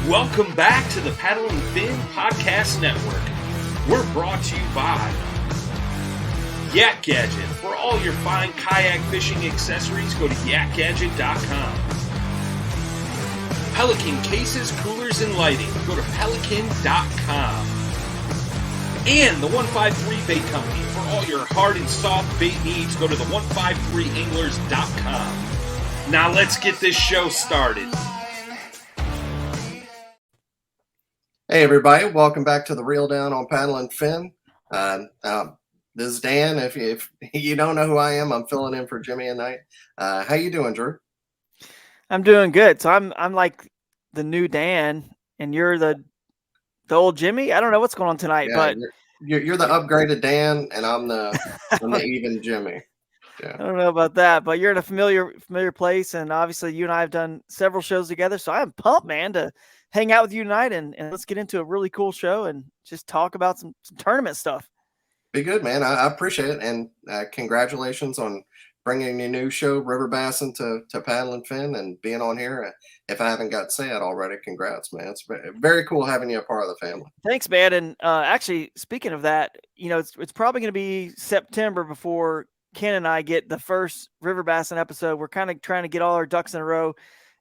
Welcome back to the Paddle and Fin Podcast Network. We're brought to you by Yak Gadget. For all your fine kayak fishing accessories, go to yakgadget.com. Pelican cases, coolers, and lighting. Go to pelican.com. And the 153 Bait Company. For all your hard and soft bait needs, go to the 153anglers.com. Now let's get this show started. Hey everybody, welcome back to the Reel Down on Paddle and Fin. This is Dan. If you don't know who I am, I'm filling in for Jimmy tonight. How you doing, Drew? I'm doing good. So I'm like the new Dan, and you're the old Jimmy. I don't know what's going on tonight, but you're the upgraded Dan, and I'm the even Jimmy. Yeah. I don't know about that, but you're in a familiar place, and obviously you and I have done several shows together. So I'm pumped, man, to hang out with you tonight, and let's get into a really cool show and just talk about some tournament stuff. Be good, man. I appreciate it, and congratulations on bringing your new show, River Bassin, to Paddle and Fin, and being on here. If I haven't got to say it already, congrats, man. It's very cool having you a part of the family. Thanks, man. And actually, speaking of that, it's probably going to be September before Ken and I get the first River Bassin episode. We're kind of trying to get all our ducks in a row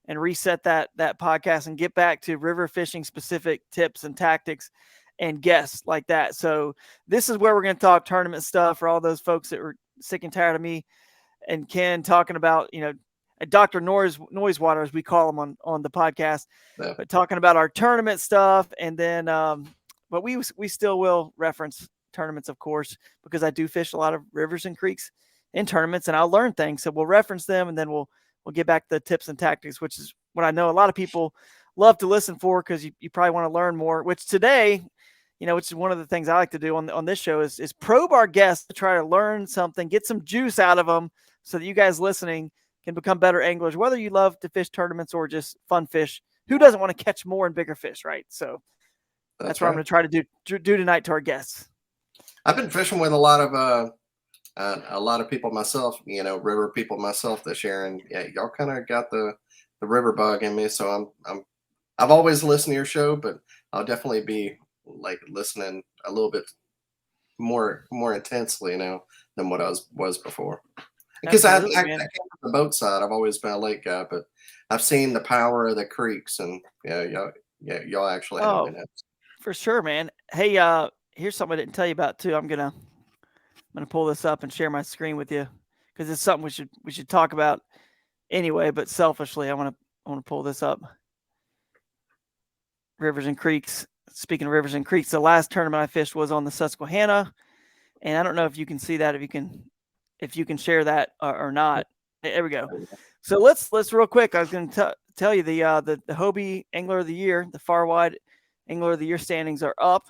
and reset that podcast and get back to river fishing specific tips and tactics and guests like that. So this is where we're going to talk tournament stuff for all those folks that were sick and tired of me and Ken talking about, Dr. Noisewater, as we call him on the podcast, but talking about our tournament stuff. And then, but we still will reference tournaments, of course, because I do fish a lot of rivers and creeks in tournaments, and I'll learn things. So we'll reference them, and then we'll get back to the tips and tactics, which is what I know a lot of people love to listen for, because you probably want to learn more, which today, which is one of the things I like to do on this show is probe our guests to try to learn something, get some juice out of them so that you guys listening can become better anglers, whether you love to fish tournaments or just fun fish. Who doesn't want to catch more and bigger fish, right? So that's what I'm going to try to do tonight to our guests. I've been fishing with a lot of people myself, river people myself this year, and y'all kind of got the river bug in me. So I've always listened to your show, but I'll definitely be like listening a little bit more intensely now than what I was before. Because I came from the boat side. I've always been a lake guy, but I've seen the power of the creeks, and y'all actually have been. For sure, man. Hey, here's something I didn't tell you about too. I'm gonna pull this up and share my screen with you because it's something we should talk about anyway. But selfishly, I want to pull this up. Rivers and creeks. Speaking of rivers and creeks, the last tournament I fished was on the Susquehanna, and I don't know if you can see that, if you can share that or not. There we go. So let's real quick. I was going to tell you the Hobie Angler of the Year, the Far Wide Angler of the Year standings are up,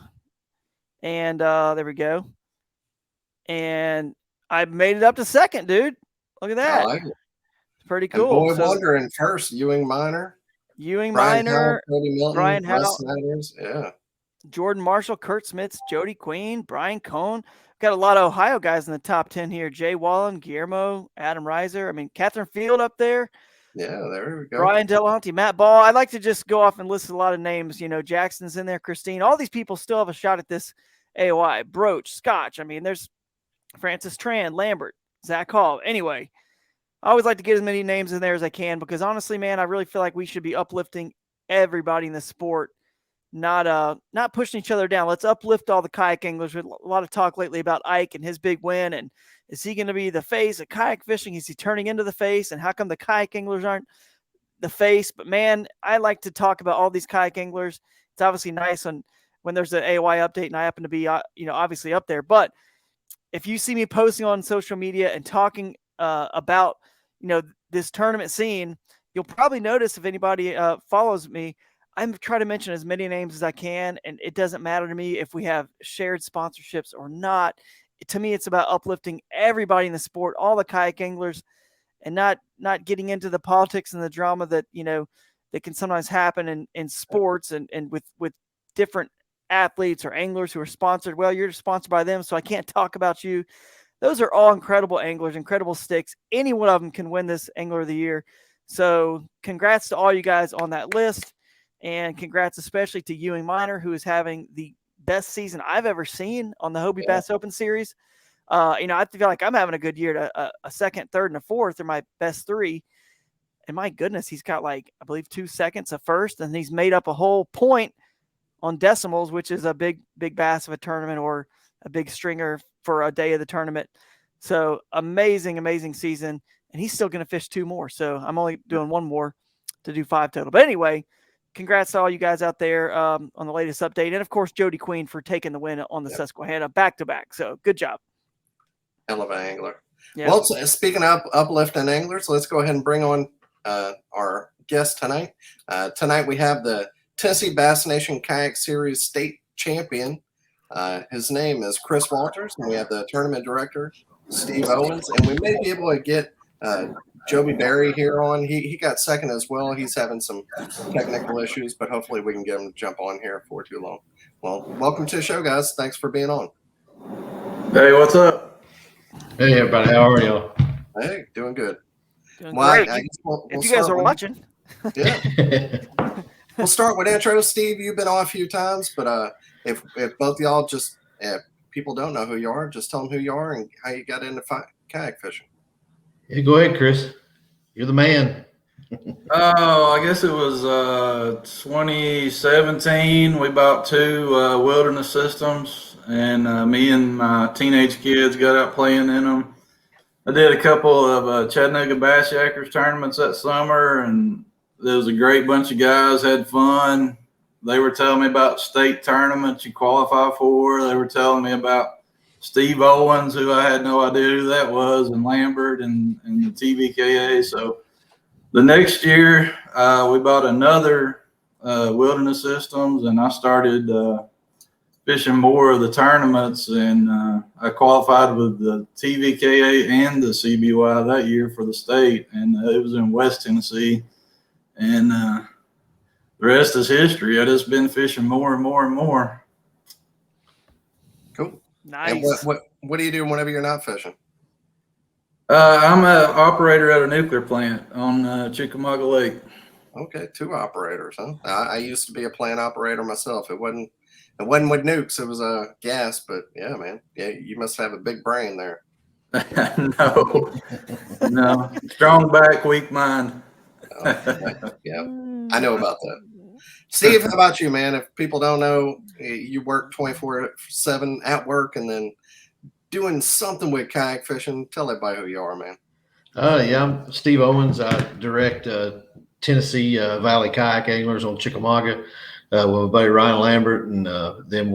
and there we go. And I made it up to second, dude. Look at that. I like it. It's pretty cool. And Boy Wonder in first. Ewing Minor, Brian Howell, yeah. Jordan Marshall, Kurt Smits, Jody Queen, Brian Cohn. Got a lot of Ohio guys in the top 10 here. Jay Wallen, Guillermo, Adam Reiser. I mean, Catherine Field up there. Yeah, there we go. Brian Delonte, Matt Ball. I like to just go off and list a lot of names. Jackson's in there, Christine. All these people still have a shot at this AOI. Broach, Scotch. I mean, there's Francis Tran, Lambert, Zach Hall. Anyway, I always like to get as many names in there as I can because honestly, man, I really feel like we should be uplifting everybody in the sport, not pushing each other down. Let's uplift all the kayak anglers. With a lot of talk lately about Ike and his big win, and is he going to be the face of kayak fishing? Is he turning into the face? And how come the kayak anglers aren't the face? But man, I like to talk about all these kayak anglers. It's obviously nice when there's an AOI update, and I happen to be obviously up there, but if you see me posting on social media and talking about, this tournament scene, you'll probably notice if anybody follows me, I'm trying to mention as many names as I can. And it doesn't matter to me if we have shared sponsorships or not. To me, it's about uplifting everybody in the sport, all the kayak anglers, and not getting into the politics and the drama that, that can sometimes happen in sports and with different athletes or anglers who are sponsored. Well, you're sponsored by them, so I can't talk about you. Those are all incredible anglers, incredible sticks. Any one of them can win this Angler of the Year. So congrats to all you guys on that list. And congrats especially to Ewing Minor, who is having the best season I've ever seen on the Hobie Bass Open Series. I feel like I'm having a good year. A second, third, and a fourth are my best three. And my goodness, he's got I believe 2 seconds, a first, and he's made up a whole point on decimals, which is a big bass of a tournament or a big stringer for a day of the tournament. So amazing season. And he's still going to fish 2 more. So I'm only doing 1 more to do 5 total. But anyway, congrats to all you guys out there on the latest update. And of course, Jody Queen for taking the win on the Susquehanna back-to-back. So good job. Hell of an angler. Yeah. Well, speaking of uplifting anglers, let's go ahead and bring on our guest tonight. Tonight we have the Tennessee Bass Nation Kayak Series state champion. His name is Chris Walters, and we have the tournament director, Steve Owens, and we may be able to get Joby Berry here on. He got second as well. He's having some technical issues, but hopefully we can get him to jump on here before too long. Well, welcome to the show, guys. Thanks for being on. Hey, what's up? Hey, everybody. How are y'all? Hey, doing good. Doing great. If you guys are watching. Yeah. We'll start with intro. Steve, you've been on a few times, but if both of y'all just, if people don't know who you are, just tell them who you are and how you got into kayak fishing. Yeah, go ahead, Chris. You're the man. Oh, I guess it was 2017. We bought 2 wilderness systems, and me and my teenage kids got out playing in them. I did a couple of Chattanooga Bass Yackers tournaments that summer, and there was a great bunch of guys, had fun. They were telling me about state tournaments you qualify for. They were telling me about Steve Owens, who I had no idea who that was, and Lambert and the TVKA. So the next year, we bought another wilderness systems, and I started fishing more of the tournaments, and I qualified with the TVKA and the CBY that year for the state, and it was in West Tennessee. And the rest is history. I just been fishing more and more and more. Cool. Nice. And what do you do whenever you're not fishing? I'm an operator at a nuclear plant on Chickamauga Lake. Okay, 2 operators, huh? I used to be a plant operator myself. It wasn't with nukes. It was a gas, but yeah, man. Yeah, you must have a big brain there. No. Strong back, weak mind. Yeah, I know about that. Steve, how about you, man? If people don't know, you work 24/7 at work and then doing something with kayak fishing. Tell everybody who you are, man. Yeah, I'm Steve Owens. I direct Tennessee Valley Kayak Anglers on Chickamauga with my buddy Ryan Lambert, and then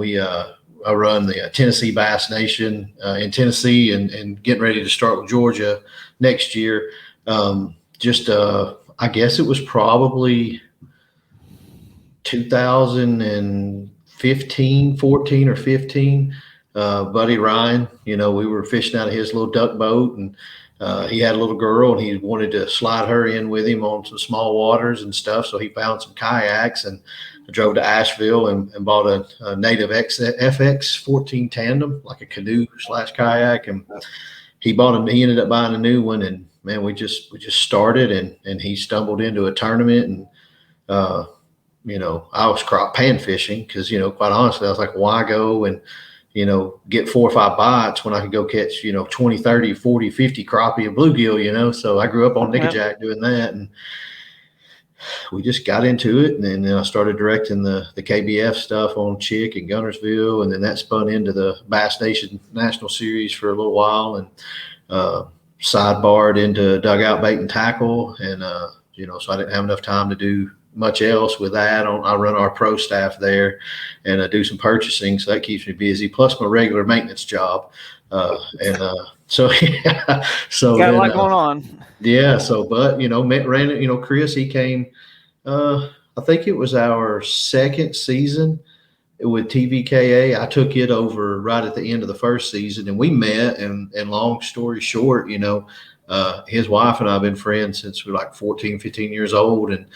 I run the Tennessee Bass Nation in Tennessee, and getting ready to start with Georgia next year. I guess it was probably 2015, 14 or 15. Buddy Ryan, we were fishing out of his little duck boat, and he had a little girl, and he wanted to slide her in with him on some small waters and stuff. So he found some kayaks, and I drove to Asheville and bought a native FX 14 tandem, like a canoe / kayak. And he ended up buying a new one, and man, we just started, and he stumbled into a tournament, and I was pan fishing because quite honestly, I was like, why go and get 4 or 5 bites when I could go catch 20, 30, 40, 50 crappie and bluegill. So I grew up on nickajack doing that, and we just got into it, and then I started directing the KBF stuff on Chick and Gunnersville, and then that spun into the Bass Nation National Series for a little while, and sidebarred into dugout bait and tackle, and so I didn't have enough time to do much else with that. I run our pro staff there, and I do some purchasing, so that keeps me busy, plus my regular maintenance job. So yeah, so got a lot going on. Yeah, but Chris, he came. I think it was our second season with TVKA. I took it over right at the end of the first season, and we met. And long story short, his wife and I have been friends since we were like 14, 15 years old, and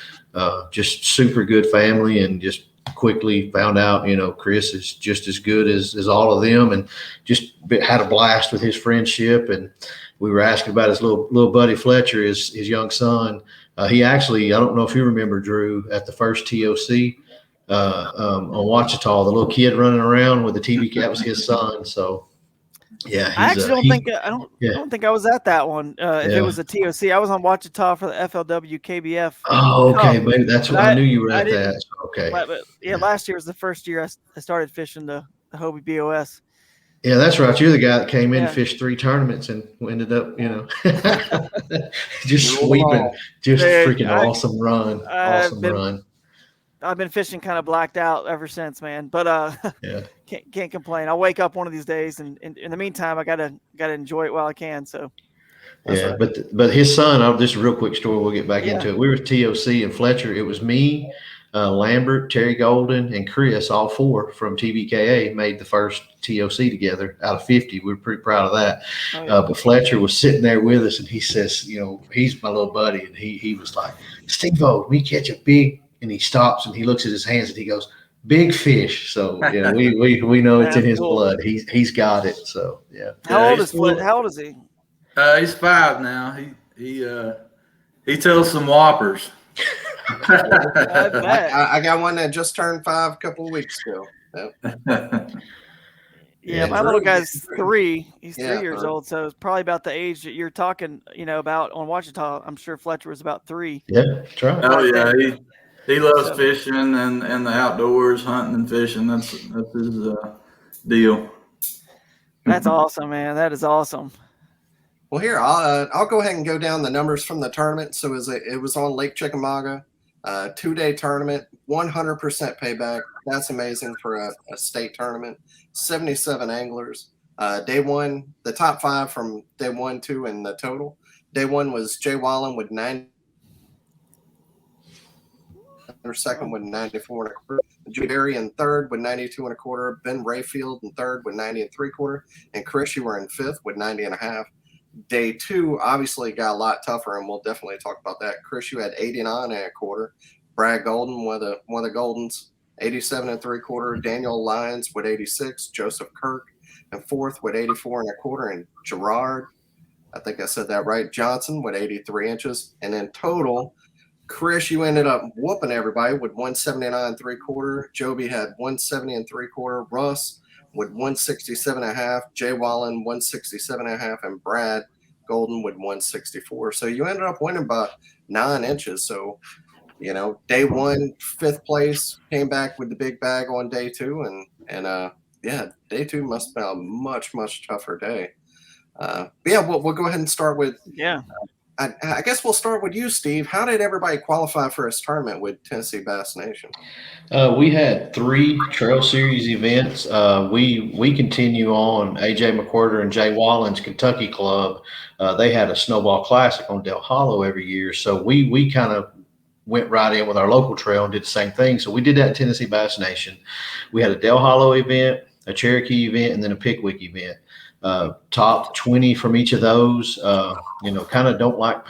just super good family, and just quickly found out, Chris is just as good as all of them, and just had a blast with his friendship. And we were asking about his little buddy Fletcher, his young son, He actually, I don't know if you remember, Drew, at the first TOC on Ouachita, the little kid running around with the TV, that was his son. So, yeah, I actually don't think I yeah. don't think I was at that one. If Yeah. it was a TOC, I was on Ouachita for the FLW KBF. Oh, okay. Cup. Maybe that's what But I knew you were I at didn't. that. Okay. But yeah, last year was the first year I started fishing the Hobie BOS. Yeah, that's right. You're the guy that came in, Yeah. fished 3 tournaments, and ended up, just Roll 'em sweeping. all. Just Dude, freaking awesome run. Awesome run. I've been fishing kind of blacked out ever since, man. But Yeah. can't complain. I'll wake up one of these days, and in the meantime, I gotta enjoy it while I can. So. Yeah, but his son, just a real quick story. We'll get back into it. We were at TOC and Fletcher. It was me, Lambert, Terry Golden, and Chris. All 4 from TBKA made the first TOC together out of 50. We were pretty proud of that. Oh, yeah. But Fletcher was sitting there with us, and he says, he's my little buddy, and he was like, Steve-O, we catch a big, and he stops and he looks at his hands and he goes, big fish. So yeah, we know it's in his blood. He's got it. So yeah. How old is Flint? How old is he? He's 5 now. He tells some whoppers. I got one that just turned 5 a couple of weeks ago. Yep. Yeah, my little guy's 3. He's 3 Yeah, years old, so it's probably about the age that you're talking, about on Ouachita. I'm sure Fletcher was about 3. Yeah, that's right. Oh yeah, he loves fishing and the outdoors, hunting and fishing. That's his deal. That's awesome, man. That is awesome. Well, here I'll go ahead and go down the numbers from the tournament. So it was on Lake Chickamauga, 2-day tournament, 100% payback. That's amazing for a state tournament. 77 anglers. Day 1, the top 5 from day 1, 2, and the total. Day 1 was Jay Wallen with 90. Second with 94 and a quarter. Jude Berry in third with 92 and a quarter. Ben Rayfield in third with 90 and 3/4. And Chris, you were in 5th with 90 and a half. Day 2 obviously got a lot tougher, and we'll definitely talk about that. Chris, you had 89 and a quarter. Brad Golden, one of the Goldens, 87 and 3/4. Daniel Lyons with 86. Joseph Kirk in 4th with 84 and a quarter. And Gerard, I think I said that right, Johnson with 83 inches. And in total, Chris, you ended up whooping everybody with 179 3/4. Joby had 170 and 3/4. Russ with 167 and a half. Jay Wallen 167 and a half, and Brad Golden with 164. So you ended up winning by 9 inches. So day 1, 5th place, came back with the big bag on day 2, and day 2 must have been a much, much tougher day. We'll go ahead and start with I guess we'll start with you, Steve. How did everybody qualify for this tournament with Tennessee Bass Nation? We had 3 Trail Series events. We continue on AJ McWhirter and Jay Wallen's Kentucky Club. They had a Snowball Classic on Del Hollow every year. So we kind of went right in with our local trail and did the same thing. So we did that at Tennessee Bass Nation. We had a Del Hollow event, a Cherokee event, and then a Pickwick event. Top 20 from each of those. Kind of don't like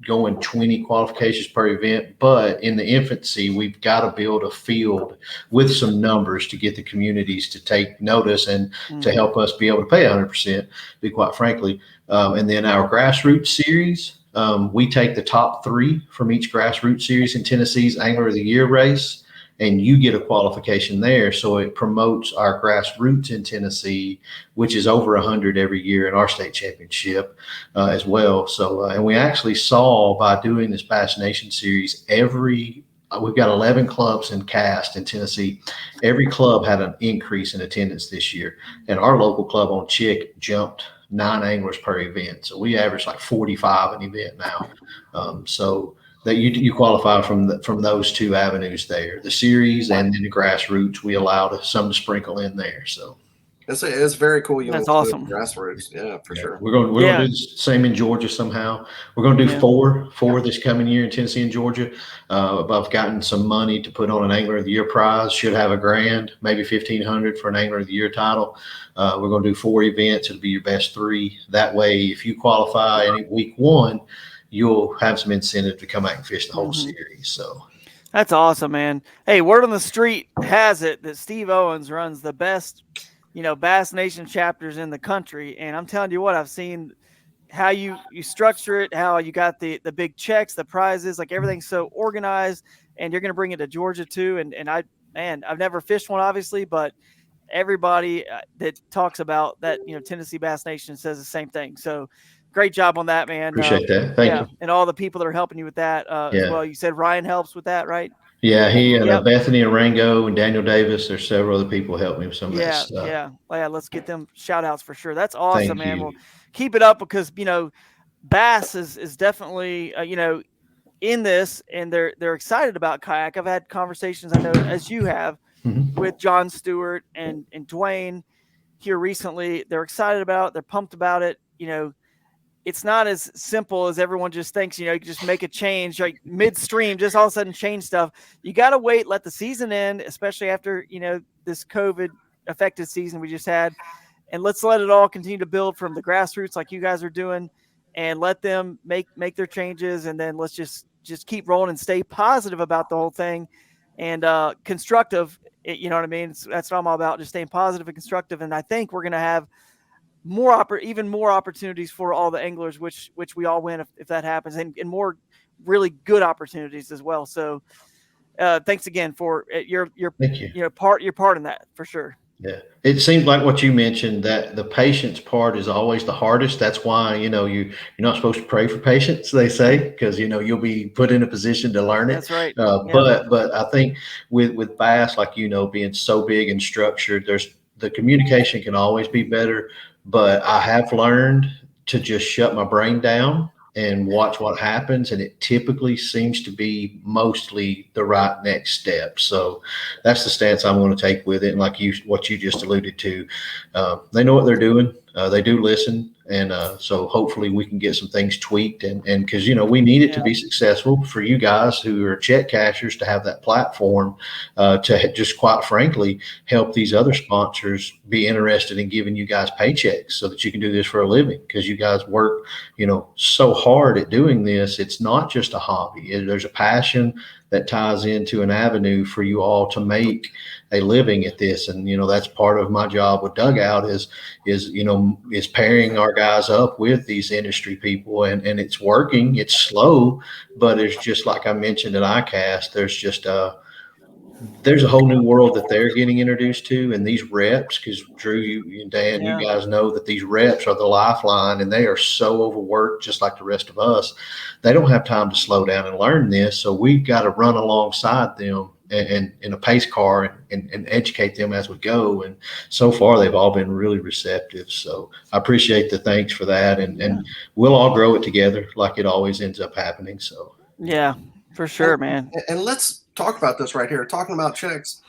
going 20 qualifications per event, but in the infancy, we've got to build a field with some numbers to get the communities to take notice and to help us be able to pay 100%, be quite frankly. And then our grassroots series, we take the top 3 from each grassroots series in Tennessee's Angler of the Year race, and you get a qualification there. So it promotes our grassroots in Tennessee, which is over 100 every year in our state championship as well. So, and we actually saw by doing this Bass Nation series, we've got 11 clubs in cast in Tennessee. Every club had an increase in attendance this year. And our local club on Chick jumped 9 anglers per event. So we average like 45 an event now. So that you qualify from those 2 avenues there, the series and then the grassroots. We allowed some to sprinkle in there. So it's very cool. That's awesome. Grassroots, yeah, for sure. We're going to do the same in Georgia somehow. We're going to do four this coming year in Tennessee and Georgia. I've gotten some money to put on an Angler of the Year prize. Should have $1,000, maybe $1,500 for an Angler of the Year title. We're going to do 4 events. It'll be your best 3. That way, if you qualify in week 1, you'll have some incentive to come out and fish the whole series. So that's awesome, man. Hey, word on the street has it that Steve Owens runs the best, Bass Nation chapters in the country. And I'm telling you what, I've seen how you structure it, how you got the big checks, the prizes, like everything's so organized, and you're going to bring it to Georgia too. And I've never fished one, obviously, but everybody that talks about that, Tennessee Bass Nation says the same thing. So great job on that, man. Appreciate that. Thank you. And all the people that are helping you with that as well. You said Ryan helps with that, right? Yeah, he and Bethany and Rango and Daniel Davis. There's several other people helping me with some of that stuff. Well, yeah, let's get them shout outs for sure. That's awesome, man. You. Well, keep it up, because Bass is definitely in this, and they're excited about kayak. I've had conversations, I know, as you have, with John Stewart and Dwayne here recently. They're excited about it. They're pumped about it. It's not as simple as everyone just thinks. You can just make a change like midstream, just all of a sudden change stuff. You got to wait, let the season end, especially after this COVID affected season we just had, and let's let it all continue to build from the grassroots like you guys are doing, and let them make their changes, and then let's just keep rolling and stay positive about the whole thing, and constructive. You know what I mean? That's what I'm all about, just staying positive and constructive. And I think we're going to have even more opportunities for all the anglers, which we all win if that happens, and more really good opportunities as well. So thanks again for your part in that, for sure. Yeah, it seems like what you mentioned, that the patience part is always the hardest. That's why you're not supposed to pray for patience, they say, because you'll be put in a position to learn it. That's right. But I think with bass, like being so big and structured, the communication can always be better. But I have learned to just shut my brain down and watch what happens, and it typically seems to be mostly the right next step. So that's the stance I'm going to take with it. And like what you just alluded to, they know what they're doing. They do listen. And so hopefully we can get some things tweaked, and because we need it to be successful for you guys who are check cashers to have that platform to just quite frankly help these other sponsors be interested in giving you guys paychecks so that you can do this for a living, because you guys work so hard at doing this. It's not just a hobby. There's a passion that ties into an avenue for you all to make a living at this. And, that's part of my job with Dugout is pairing our guys up with these industry people, and it's working. It's slow, but it's just like I mentioned at ICAST, there's a whole new world that they're getting introduced to. And these reps, because Drew, you and Dan, you guys know that these reps are the lifeline, and they are so overworked, just like the rest of us. They don't have time to slow down and learn this. So we've got to run alongside them and in a pace car and educate them as we go. And so far they've all been really receptive. So I appreciate the thanks for that. And we'll all grow it together like it always ends up happening. So yeah, for sure, man. And let's talk about this right here. Talking about checks.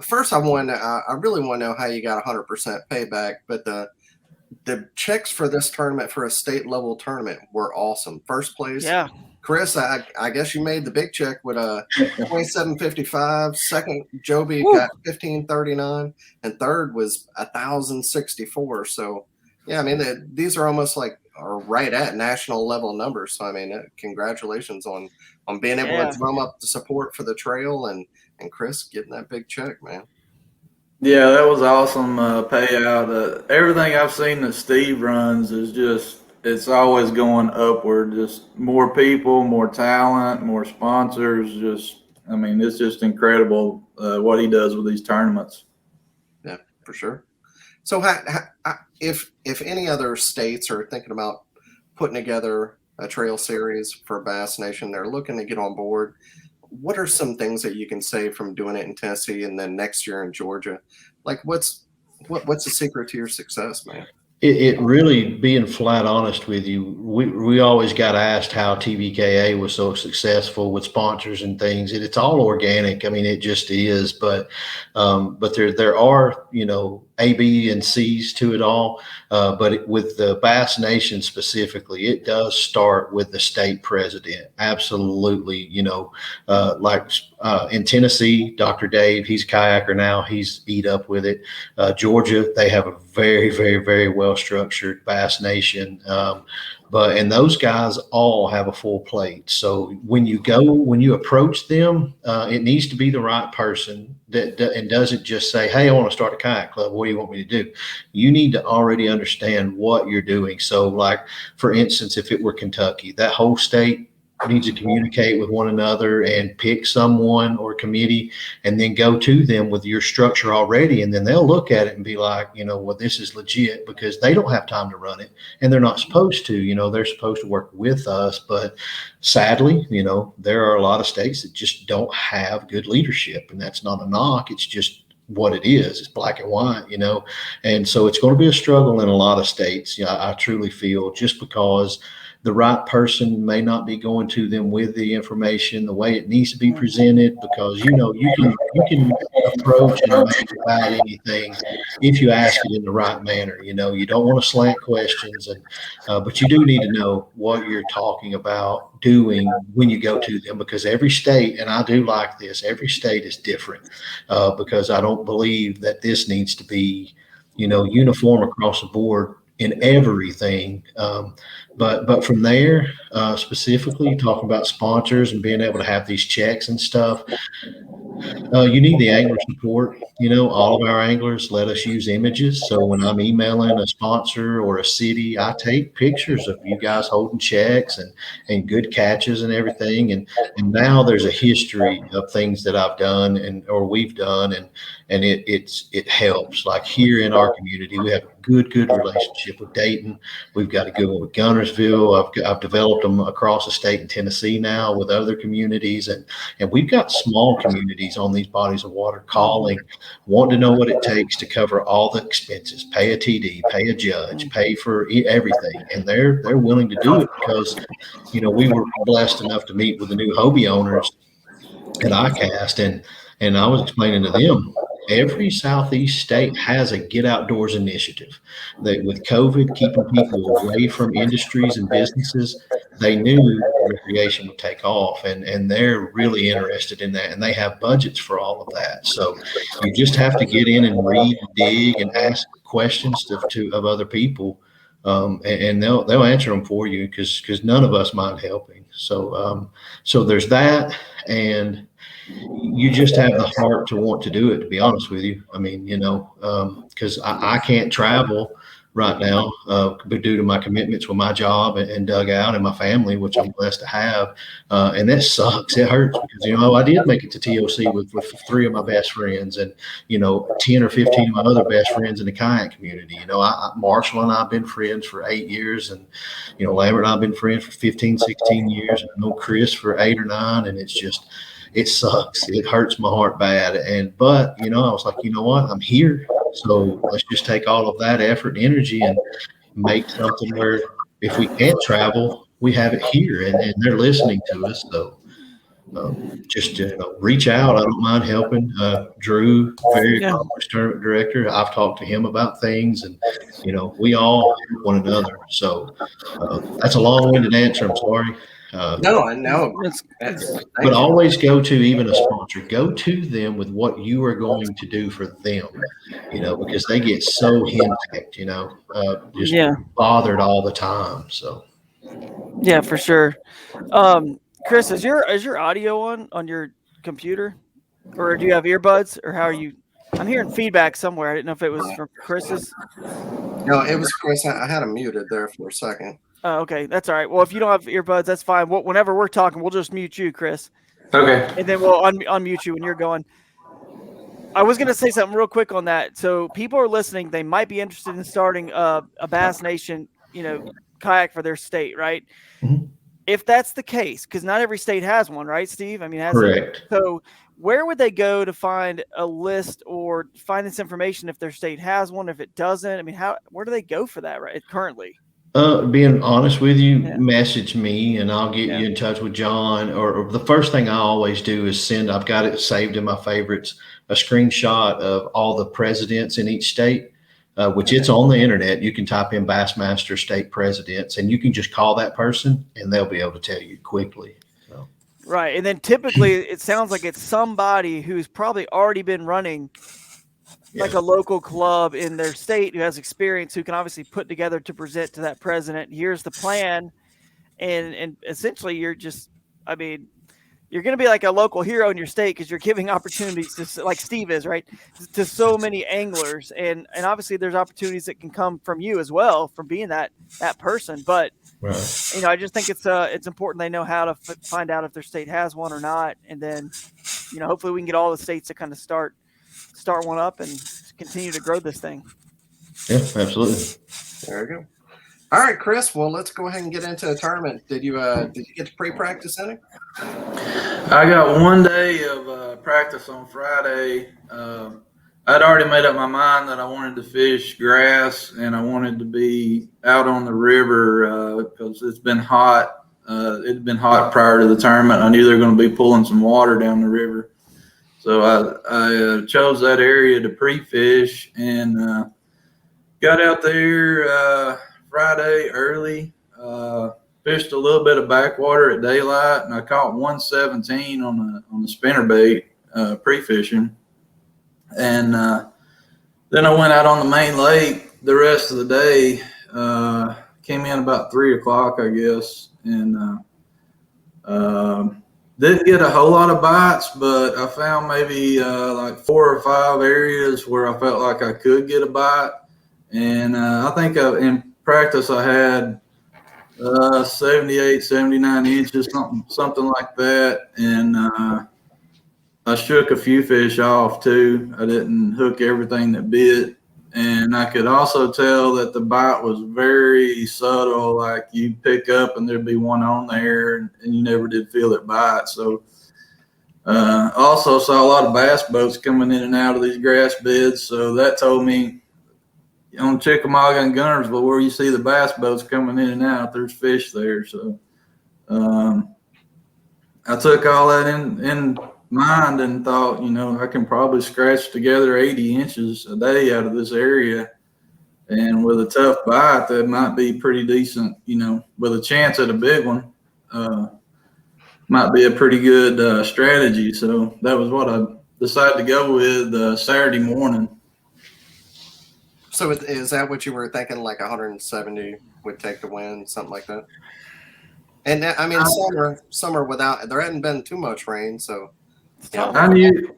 First, I really want to know how you got 100% payback, but the checks for this tournament, for a state level tournament, were awesome. First place. Yeah. Chris, I guess you made the big check with a 27.55. Second, Joby got 15.39, and third was 1,064. So, yeah, I mean, these are almost are right at national level numbers. So, I mean, congratulations on being able to drum up the support for the trail, and Chris getting that big check, man. Yeah, that was awesome payout. Everything I've seen that Steve runs is just, it's always going upward. Just more people, more talent, more sponsors. It's just incredible what he does with these tournaments. Yeah, for sure. So if any other states are thinking about putting together a trail series for Bass Nation, they're looking to get on board, what are some things that you can say from doing it in Tennessee and then next year in Georgia? Like what's the secret to your success, man? It really, being flat honest with you, we always got asked how TBKA was so successful with sponsors and things. It's all organic. I mean, it just is. But there are A, B, and C's to it all. But with the Bass Nation specifically, it does start with the state president. Absolutely. In Tennessee, Dr. Dave, he's a kayaker now. He's eat up with it. Georgia, they have a very, very, very well structured Bass Nation. And those guys all have a full plate. So when you approach them, it needs to be the right person and doesn't just say, "Hey, I want to start a kayak club. What do you want me to do?" You need to already understand what you're doing. So like, for instance, if it were Kentucky, that whole state needs to communicate with one another and pick someone or committee and then go to them with your structure already. And then they'll look at it and be like, well, this is legit, because they don't have time to run it and they're not supposed to. They're supposed to work with us. But sadly, there are a lot of states that just don't have good leadership, and that's not a knock. It's just what it is. It's black and white, and so it's going to be a struggle in a lot of states. I truly feel, just because the right person may not be going to them with the information the way it needs to be presented, because you can approach and make about anything if you ask it in the right manner. You don't want to slant questions, and but you do need to know what you're talking about doing when you go to them, because every state, and I do like this, every state is different, because I don't believe that this needs to be uniform across the board in everything. But from there, specifically talking about sponsors and being able to have these checks and stuff, you need the angler support. All of our anglers let us use images. So when I'm emailing a sponsor or a city, I take pictures of you guys holding checks and good catches and everything. And now there's a history of things that I've done or we've done, and it helps. Like here in our community, we have a good relationship with Dayton. We've got a good one with Gunnersville. I've developed them across the state in Tennessee now with other communities, and we've got small communities on these bodies of water calling, wanting to know what it takes to cover all the expenses, pay a TD, pay a judge, pay for everything, and they're willing to do it because we were blessed enough to meet with the new Hobie owners at ICAST, and I was explaining to them, every Southeast state has a Get Outdoors initiative. That with COVID keeping people away from industries and businesses, they knew recreation would take off, and they're really interested in that, and they have budgets for all of that. So you just have to get in and read, dig, and ask questions of other people, and they'll answer them for you, because none of us mind helping. So there's that, and you just have the heart to want to do it, to be honest with you. I mean, because I can't travel right now due to my commitments with my job and dugout and my family, which I'm blessed to have. And that sucks. It hurts because, I did make it to TOC with 3 of my best friends, and, 10 or 15 of my other best friends in the kayak community. Marshall and I have been friends for 8 years, and, Lambert and I have been friends for 15, 16 years. And I know Chris for 8 or 9, and it's just, it sucks. It hurts my heart bad. But I was like, you know what? I'm here. So let's just take all of that effort and energy and make something where if we can't travel, we have it here, and they're listening to us. So just reach out. I don't mind helping. Drew, very accomplished tournament director. I've talked to him about things, and we all help one another. So that's a long-winded answer. I'm sorry. No. But always go to even a sponsor. Go to them with what you are going to do for them, because they get so henpecked, just bothered all the time. So, yeah, for sure. Chris, is your audio on your computer, or do you have earbuds, or how are you? I'm hearing feedback somewhere. I didn't know if it was from Chris's. No, it was Chris. I had him muted there for a second. Oh, okay, that's all right. Well, if you don't have earbuds, that's fine. Whenever we're talking, we'll just mute you, Chris. Okay. And then we'll unmute you when you're going. I was going to say something real quick on that. So people are listening. They might be interested in starting a Bass Nation, kayak for their state, right? Mm-hmm. If that's the case, because not every state has one, right, Steve? I mean, correct. So where would they go to find a list or find this information if their state has one? If it doesn't, I mean, where do they go for that right currently? Being honest with you, message me and I'll get you in touch with John. Or the first thing I always do is I've got it saved in my favorites, a screenshot of all the presidents in each state, which it's on the internet. You can type in Bassmaster state presidents, and you can just call that person and they'll be able to tell you quickly. So. Right. And then typically it sounds like it's somebody who's probably already been running like a local club in their state who has experience, who can obviously put together to present to that president. Here's the plan. And essentially you're just, I mean, you're going to be like a local hero in your state because you're giving opportunities to, like Steve is, right, to so many anglers. And obviously there's opportunities that can come from you as well, from being that person. But, Right. I just think it's important they know how to find out if their state has one or not. And then, hopefully we can get all the states to kind of start one up and continue to grow this thing. Yeah, absolutely. There we go. All right, Chris. Well, let's go ahead and get into the tournament. Did you get to pre-practice any? I got 1 day of practice on Friday. I'd already made up my mind that I wanted to fish grass and I wanted to be out on the river because it's been hot. It'd been hot prior to the tournament. I knew they were going to be pulling some water down the river. So I chose that area to pre-fish and got out there Friday early, fished a little bit of backwater at daylight, and I caught 117 on the spinnerbait pre-fishing. And then I went out on the main lake the rest of the day, came in about 3 o'clock, I guess, and didn't get a whole lot of bites, but I found maybe like 4 or 5 areas where I felt like I could get a bite. And I think in practice I had 78, 79 inches, something like that. And I shook a few fish off too. I didn't hook everything that bit. And I could also tell that the bite was very subtle, like you pick up and there'd be one on there and you never did feel it bite. So also saw a lot of bass boats coming in and out of these grass beds. So that told me on Chickamauga and Gunnersville, where you see the bass boats coming in and out, there's fish there. So I took all that in mind and thought, I can probably scratch together 80 inches a day out of this area. And with a tough bite, that might be pretty decent, with a chance at a big one, might be a pretty good strategy. So that was what I decided to go with Saturday morning. So is that what you were thinking, like 170 would take the win, something like that? And I mean, summer without, there hadn't been too much rain, so. I knew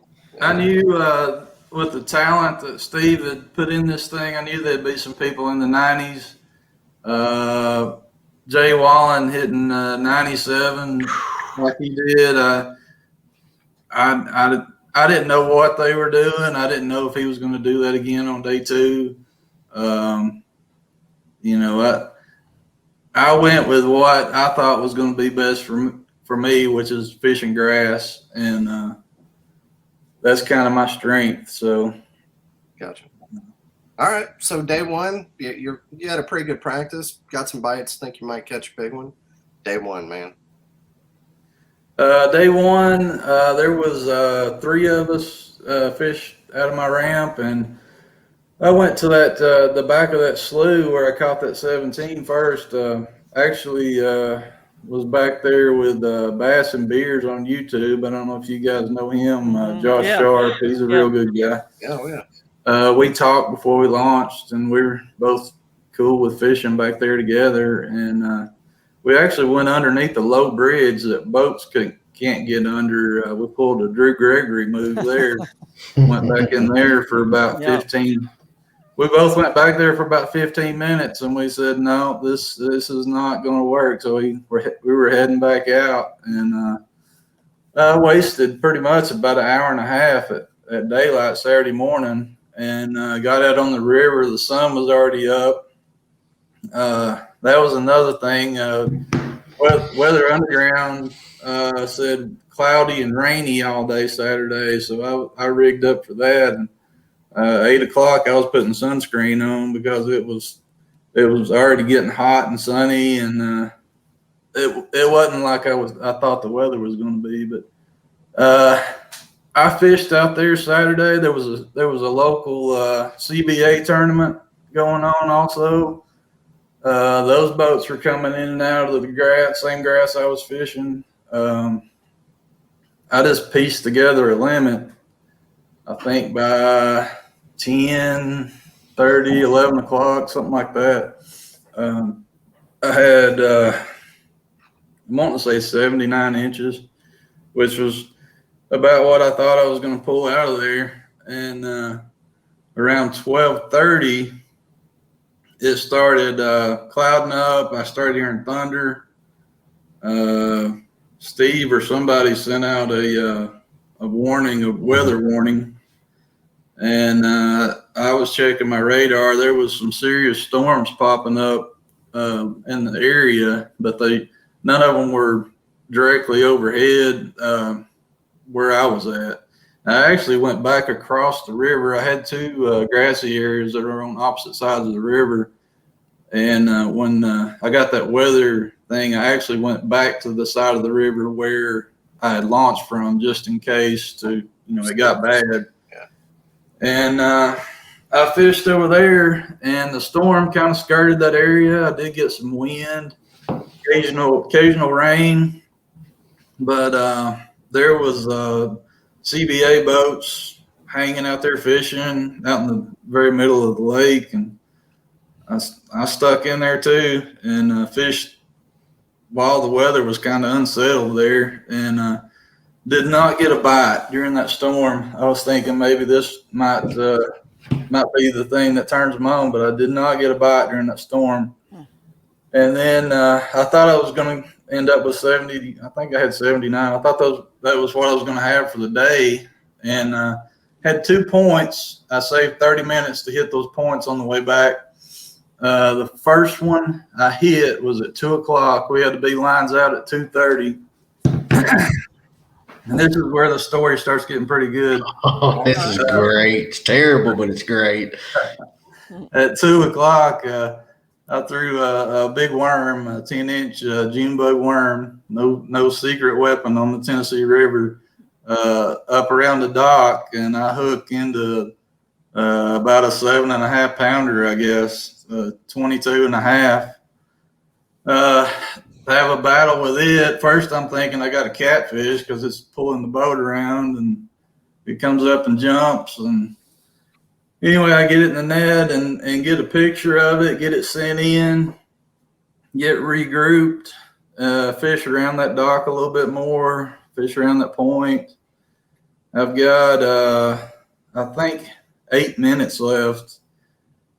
with the talent that Steve had put in this thing, I knew there'd be some people in the 90s. Jay Wallen hitting 97 like he did. I didn't know what they were doing. I didn't know if he was going to do that again on day 2. I went with what I thought was going to be best for me, which is fishing grass, and that's kind of my strength. So, gotcha. All right. So day 1, you had a pretty good practice, got some bites. Think you might catch a big one. Day 1, man. Day 1, there was 3 of us fished out of my ramp, and I went to that the back of that slough where I caught that 17 first. Actually, was back there with Bass and Beers on YouTube. I don't know if you guys know him, Josh Sharp. He's a real good guy. Oh yeah. We talked before we launched, and we were both cool with fishing back there together. And we actually went underneath the low bridge that boats can't get under. We pulled a Drew Gregory move there. Went back in there for about 15. We both went back there for about 15 minutes, and we said, no, this is not going to work. So we were heading back out, and I wasted pretty much about an hour and a half at daylight Saturday morning, and got out on the river. The sun was already up. That was another thing. Weather Underground said cloudy and rainy all day Saturday, so I rigged up for that. And 8 o'clock, I was putting sunscreen on because it was already getting hot and sunny, and it wasn't like I thought the weather was going to be. But I fished out there Saturday. There was a local CBA tournament going on also. Those boats were coming in and out of the same grass I was fishing. I just pieced together a limit, I think by 10:30, 11 o'clock, something like that. I had, I want to say 79 inches, which was about what I thought I was going to pull out of there. And around 12:30, it started clouding up. I started hearing thunder. Steve or somebody sent out a warning, a weather warning. And I was checking my radar. There was some serious storms popping up in the area, but none of them were directly overhead where I was at. I actually went back across the river. I had two grassy areas that are on opposite sides of the river. And when I got that weather thing, I actually went back to the side of the river where I had launched from, just in case it got bad. Yeah. And I fished over there, and the storm kind of skirted that area. I did get some wind, occasional rain, but there was CBA boats hanging out there fishing out in the very middle of the lake, and I stuck in there too and fished while the weather was kind of unsettled there, and did not get a bite during that storm. I was thinking maybe this might be the thing that turns them on, but I did not get a bite during that storm. And then I thought I was going to end up with 70. I think I had 79. I thought that was what I was going to have for the day, and had 2 points. I saved 30 minutes to hit those points on the way back. The first one I hit was at 2 o'clock. We had to be lines out at 2:30. And this is where the story starts getting pretty good. Oh, this is great. It's terrible, but it's great. At 2 o'clock, I threw a big worm, a 10-inch June bug worm, no secret weapon on the Tennessee River, up around the dock, and I hooked into about a 7.5 pounder, I guess, 22.5. Have a battle with it. First, I'm thinking I got a catfish because it's pulling the boat around, and it comes up and jumps. And anyway, I get it in the net and get a picture of it, get it sent in, get regrouped, fish around that dock a little bit more, fish around that point. I've got, I think, 8 minutes left.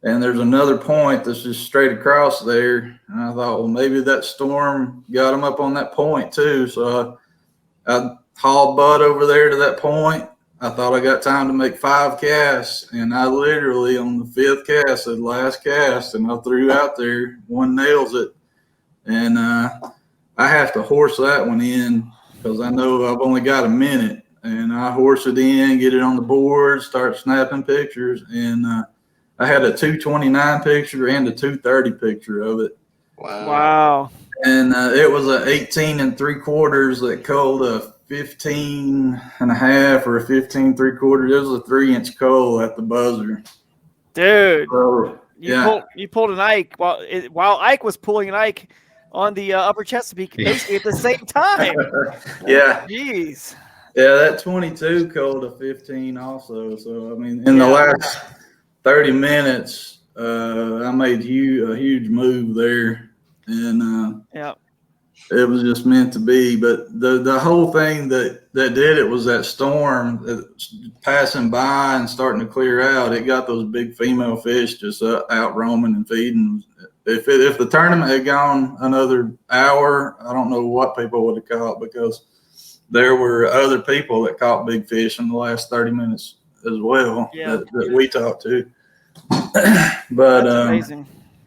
And there's another point that's just straight across there. And I thought, well, maybe that storm got them up on that point too. So I hauled butt over there to that point. I thought I got time to make 5 casts. And I literally, on the 5th cast, said last cast, and I threw out there. One nails it. And I have to horse that one in because I know I've only got a minute. And I horse it in, get it on the board, start snapping pictures. And I had a 229 picture and a 230 picture of it. Wow. And it was a 18 3/4 that called a 15.5 or a 15 3/4. It was a 3-inch coal at the buzzer. Dude, So, you pulled an Ike while Ike was pulling an Ike on the upper Chesapeake basically at the same time. Yeah. Jeez. Yeah, that 22 called a 15 also. So, I mean, in the last 30 minutes, I made a huge move there, and it was just meant to be. But the whole thing that did it was that storm passing by and starting to clear out. It got those big female fish just out roaming and feeding. If the tournament had gone another hour, I don't know what people would have caught, because there were other people that caught big fish in the last 30 minutes as well that we talked to. But that's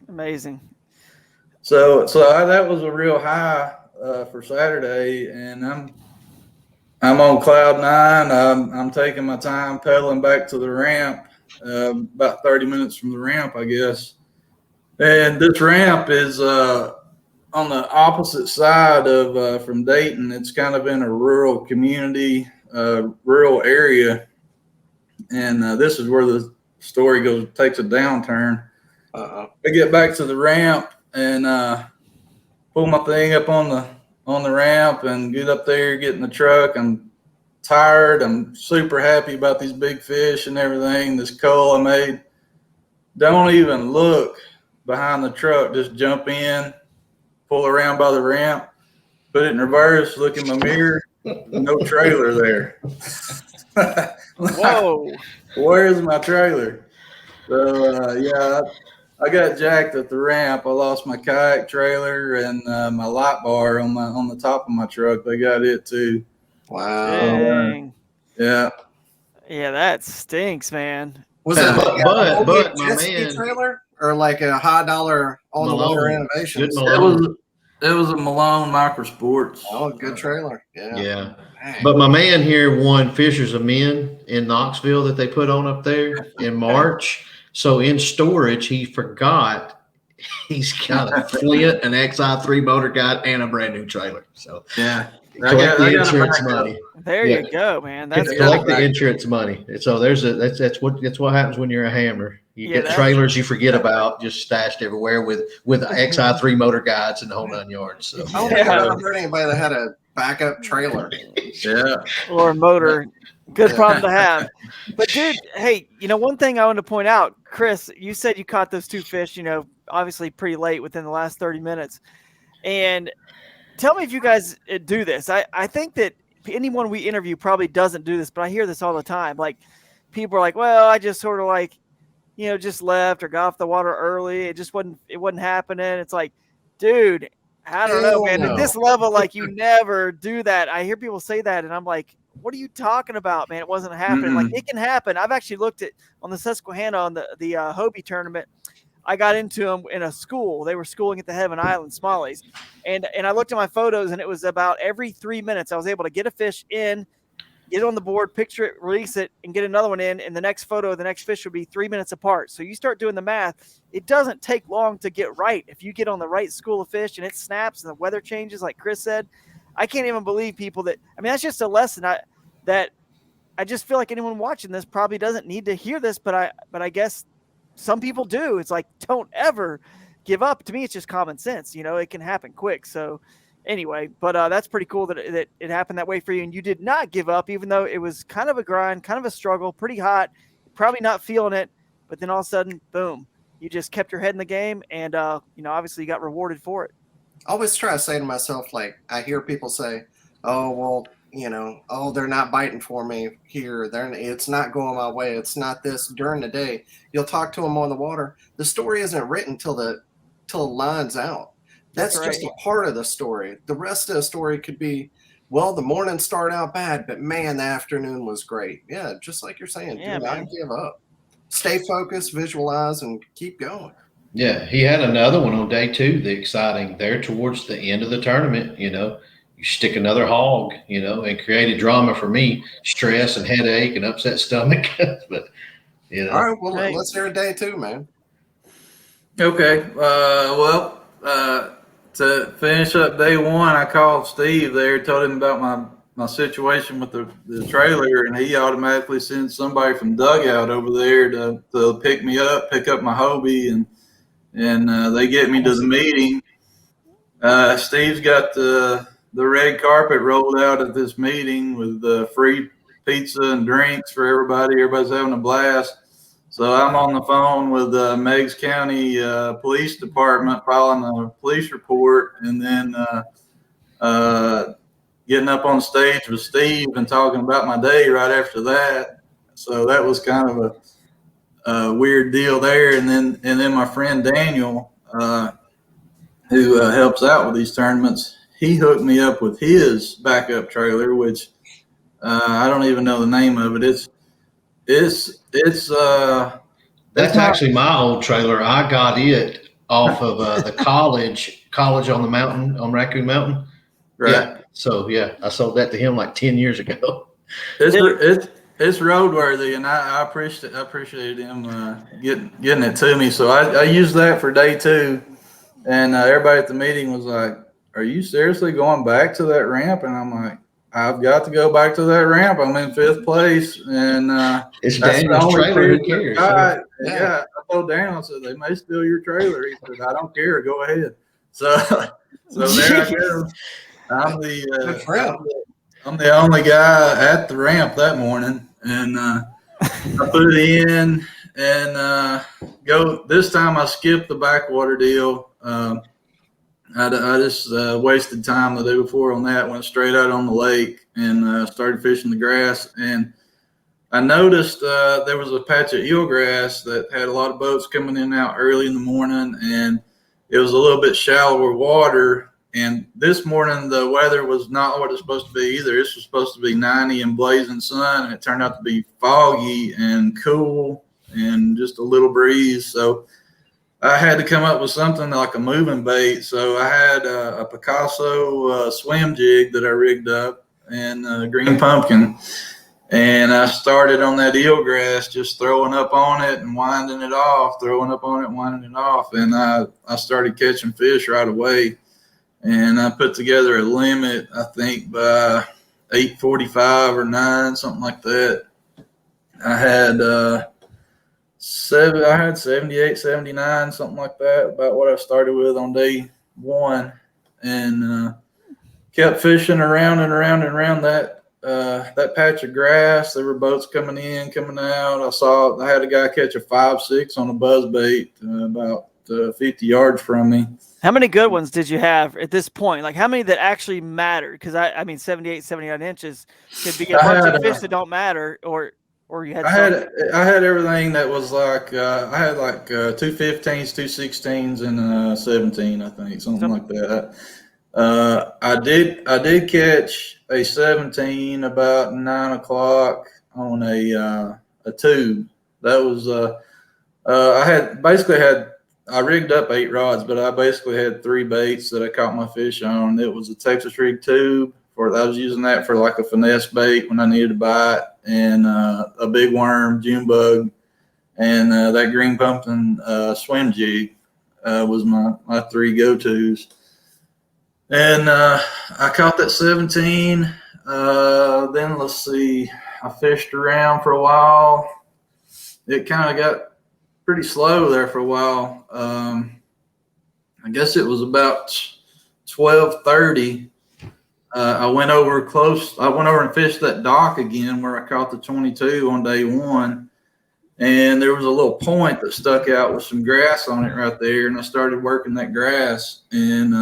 amazing. So that was a real high for Saturday, and I'm on cloud 9. I'm taking my time pedaling back to the ramp, about 30 minutes from the ramp, I guess. And this ramp is on the opposite side of from Dayton. It's kind of in a rural community, rural area, and this is where the story takes a downturn. I get back to the ramp and pull my thing up on the ramp and get up there, get in the truck, and tired. I'm super happy about these big fish and everything. This cull I made. Don't even look behind the truck. Just jump in, pull around by the ramp, put it in reverse, look in my mirror. No trailer there. Whoa. Where's my trailer? So, yeah, I got jacked at the ramp. I lost my kayak trailer and my light bar on the top of my truck. They got it too. Wow. Dang. Yeah. Yeah, that stinks, man. Was it like a but my jet ski man trailer or like a high dollar on the water Malone, innovations? good Malone. It was a Malone Microsports. Oh, good trailer. Yeah. Yeah. Dang. But my man here won Fishers of Men in Knoxville that they put on up there in March. So in storage, he forgot he's got a Flint, an XI3 motor guide, and a brand new trailer. So Yeah. collect the insurance money. There Yeah. you go, man. That's Collect cool. the insurance money. And so that's what happens when you're a hammer. You Yeah, get trailers you forget about just stashed everywhere with XI3 motor guides and the whole 9 yards. So I don't think I've ever heard anybody that had a backup trailer. Yeah. Or a motor. Good Yeah. problem to have. But dude, hey, one thing I want to point out, Chris, you said you caught those two fish, obviously pretty late within the last 30 minutes. And tell me if you guys do this. I think that anyone we interview probably doesn't do this, but I hear this all the time. Like people are like, well, I just sort of like, just left or got off the water early. It wasn't happening. It's like, dude, I don't know, man. At this level, like you never do that. I hear people say that and I'm like, what are you talking about, man? It wasn't happening. Like it can happen. I've actually looked at on the Susquehanna on the Hobie tournament. I got into them in a school. They were schooling at the Heaven Island Smalleys. And I looked at my photos and it was about every 3 minutes I was able to get a fish in, get it on the board, picture it, release it, and get another one in. And the next photo of the next fish would be 3 minutes apart. So you start doing the math. It doesn't take long to get right. If you get on the right school of fish and it snaps and the weather changes, like Chris said, I can't even believe people that's just a lesson that I just feel like anyone watching this probably doesn't need to hear this, but I guess some people do. It's like, don't ever give up. To me, it's just common sense. It can happen quick. So anyway, but that's pretty cool that it happened that way for you. And you did not give up, even though it was kind of a grind, kind of a struggle, pretty hot, probably not feeling it. But then all of a sudden, boom, you just kept your head in the game. And, obviously you got rewarded for it. I always try to say to myself, like, I hear people say, oh, well, they're not biting for me here. It's not going my way. It's not this during the day. You'll talk to them on the water. The story isn't written till the line's out. That's right. just a part of the story. The rest of the story could be, well, the morning started out bad, but man, the afternoon was great. Yeah, just like you're saying, do not give up. Stay focused, visualize, and keep going. yeah, he had another one on day 2, the exciting there towards the end of the tournament, you stick another hog, and created drama for me, stress and headache and upset stomach. But, All right, well, let's hear day 2, man. Okay. To finish up day 1, I called Steve there, told him about my situation with the trailer, and he automatically sent somebody from dugout over there to pick me up, pick up my Hobie, and they get me to the meeting. Steve's got the red carpet rolled out at this meeting with free pizza and drinks for everybody. Everybody's having a blast. So I'm on the phone with Meigs County Police Department filing a police report, and then getting up on stage with Steve and talking about my day right after that. So that was kind of a weird deal there. And then my friend Daniel, who helps out with these tournaments, he hooked me up with his backup trailer, which I don't even know the name of it. that's actually my old trailer. I got it off of the college on the mountain, on Raccoon Mountain. Right. Yeah. So I sold that to him like 10 years ago. It's roadworthy, and I appreciated him getting it to me. So I used that for day 2, and everybody at the meeting was like, "Are you seriously going back to that ramp?" And I'm like, "I've got to go back to that ramp. I'm in 5th place, and It's Daniel's trailer. Who cares? Yeah, I told Daniel, I said, they may steal your trailer. He said, I don't care. Go ahead. So there I go. I'm the only guy at the ramp that morning, and I put it in and go. This time I skipped the backwater deal. I just wasted time the day before on that. Went straight out on the lake and started fishing the grass. And I noticed there was a patch of eelgrass that had a lot of boats coming in and out early in the morning, and it was a little bit shallower water. And this morning, the weather was not what it's supposed to be either. This was supposed to be 90 and blazing sun, and it turned out to be foggy and cool and just a little breeze. So I had to come up with something like a moving bait. So I had a Picasso swim jig that I rigged up and a green pumpkin. And I started on that eelgrass, just throwing up on it and winding it off, throwing up on it and winding it off. And I started catching fish right away. And I put together a limit, I think, by 8:45 or 9, something like that. I had 78, 79, something like that, about what I started with on day one. And kept fishing around and around and around that patch of grass. There were boats coming in, coming out. I had a guy catch a 5.6 on a buzzbait about 50 yards from me. How many good ones did you have at this point? Like how many that actually mattered? Because I mean, 78, 79 inches could be a bunch of fish that don't matter, or you had. I had everything that was like I had like 2 15s, 2 16s, and 17, I think, something like that. I did catch a 17 about 9 o'clock on a tube. That was I rigged up 8 rods, but I basically had 3 baits that I caught my fish on. It was a Texas rig tube. I was using that for like a finesse bait when I needed to bite, and a big worm, June bug, and that green pumpkin swim jig was my 3 go-tos. And I caught that 17. Then let's see, I fished around for a while. It kind of got pretty slow there for a while. I guess it was about 12:30. I went over and fished that dock again where I caught the 22 on day one. And there was a little point that stuck out with some grass on it right there. And I started working that grass. And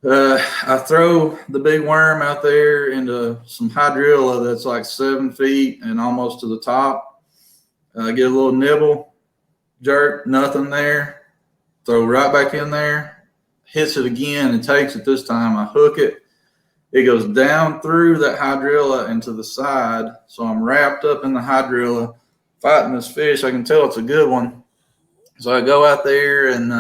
I throw the big worm out there into some hydrilla that's like 7 feet and almost to the top. Get a little nibble, jerk, nothing there. Throw right back in there, hits it again and takes it this time. I hook it. It goes down through that hydrilla and to the side. So I'm wrapped up in the hydrilla, fighting this fish. I can tell it's a good one. So I go out there and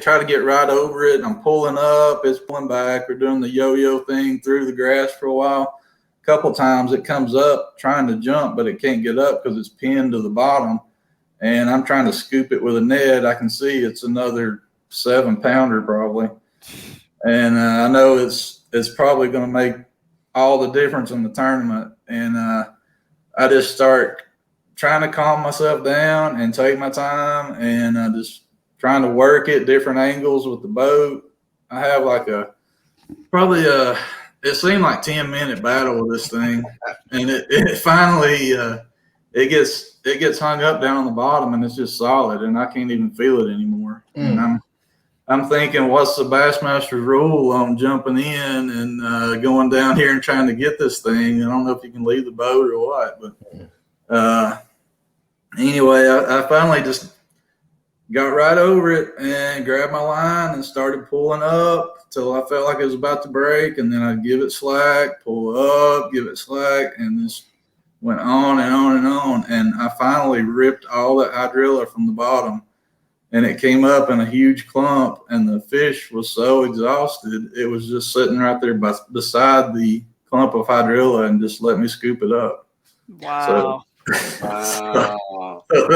try to get right over it. I'm pulling up, it's pulling back. We're doing the yo-yo thing through the grass for a while. A couple times it comes up trying to jump, but it can't get up because it's pinned to the bottom. And I'm trying to scoop it with a Ned. I can see it's another 7-pounder probably. And I know it's probably going to make all the difference in the tournament. And I just start trying to calm myself down and take my time and just trying to work it, different angles with the boat. I have like it seemed like 10-minute battle with this thing. And it finally, it gets hung up down on the bottom and it's just solid and I can't even feel it anymore. And I'm thinking, what's the Bassmaster's rule on jumping in and going down here and trying to get this thing? I don't know if you can leave the boat or what, but anyway, I finally just got right over it and grabbed my line and started pulling up till I felt like it was about to break, and then I'd give it slack, pull up, give it slack, and this went on and on and on. And I finally ripped all that hydrilla from the bottom, and it came up in a huge clump, and the fish was so exhausted, it was just sitting right there beside the clump of hydrilla and just let me scoop it up. Wow. Wow. So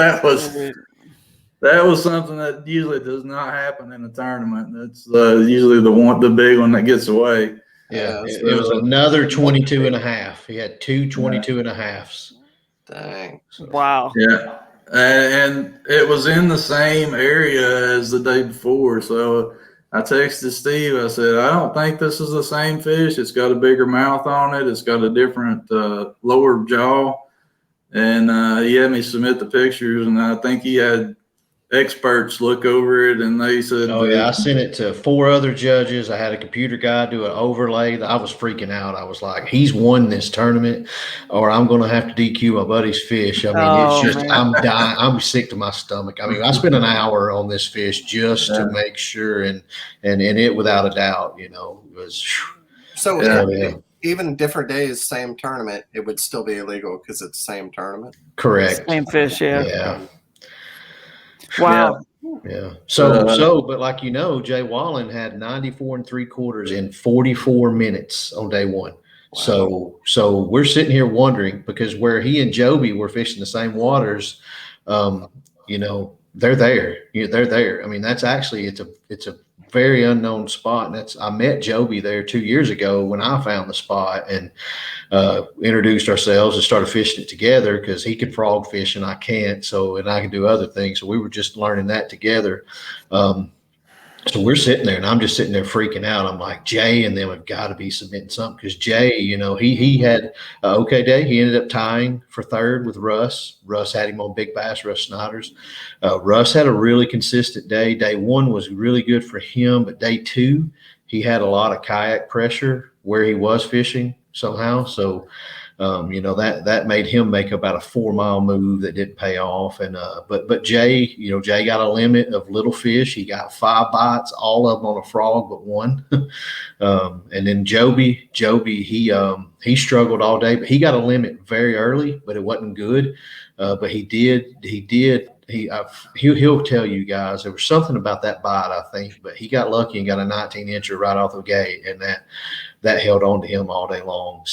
that was something that usually does not happen in a tournament. That's usually the big one that gets away. Yeah, it was another 22 and a half. He had 2 22 and a halves. Dang. Wow. Yeah. And it was in the same area as the day before. So I texted Steve. I said, I don't think this is the same fish. It's got a bigger mouth on it. It's got a different lower jaw. And he had me submit the pictures, and I think he had experts look over it, and they said, Oh yeah, I sent it to 4 other judges. I had a computer guy do an overlay. I was freaking out. I was like, he's won this tournament, or I'm going to have to DQ my buddy's fish. I mean, it's just, man. I'm dying. I'm sick to my stomach. I mean, I spent an hour on this fish just to Yeah. make sure, and it without a doubt, you know, was. So Yeah. even different days, same tournament, it would still be illegal because it's the same tournament. Correct. Same fish, yeah. Yeah. Wow. Yeah. So, but like, you know, Jay Wallen had 94 3/4 in 44 minutes on day one. Wow. So we're sitting here wondering, because where he and Joby were fishing the same waters, you know, they're there. They're there. I mean, that's actually, it's a very unknown spot. And I met Joby there 2 years ago when I found the spot, and introduced ourselves and started fishing it together, because he could frog fish and I can't. So, and I can do other things. So we were just learning that together. So we're sitting there, and I'm just sitting there freaking out. I'm like, Jay and them have got to be submitting something, because Jay, you know, he had an okay day. He ended up tying for third with Russ. Russ had him on big bass, Russ Snyder's. Russ had a really consistent day. Day one was really good for him, but day two, he had a lot of kayak pressure where he was fishing somehow. So, you know, that made him make about a 4-mile move that didn't pay off. And but Jay, you know, Jay got a limit of little fish. He got 5 bites, all of them on a frog but one. And then Joby, he struggled all day, but he got a limit very early, but it wasn't good. But he'll tell you guys there was something about that bite, I think, but he got lucky and got a 19-incher right off the gate, and that held on to him all day long.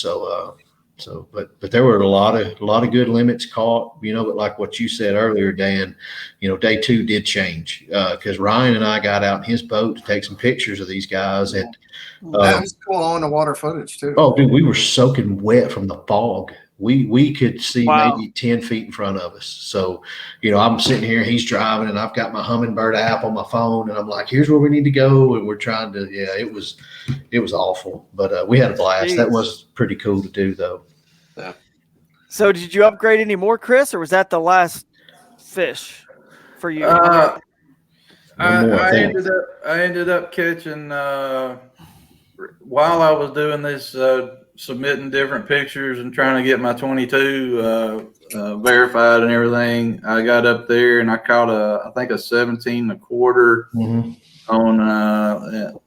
But there were a lot of good limits caught, you know. But like what you said earlier, Dan, you know, day two did change, because Ryan and I got out in his boat to take some pictures of these guys, and That was cool on the water footage too. oh, dude, we were soaking wet from the fog. We could see Wow. maybe 10 feet in front of us. So, you know, I'm sitting here, he's driving, and I've got my Humminbird app on my phone, and I'm like, here's where we need to go. And we're trying to, yeah, it was awful, but we had a blast. Jeez. That was pretty cool to do, though. Yeah. So did you upgrade any more, Chris, or was that the last fish for you? One more, I think. ended up catching while I was doing this, submitting different pictures and trying to get my 22 verified and everything. I got up there and I caught I think a 17 1/4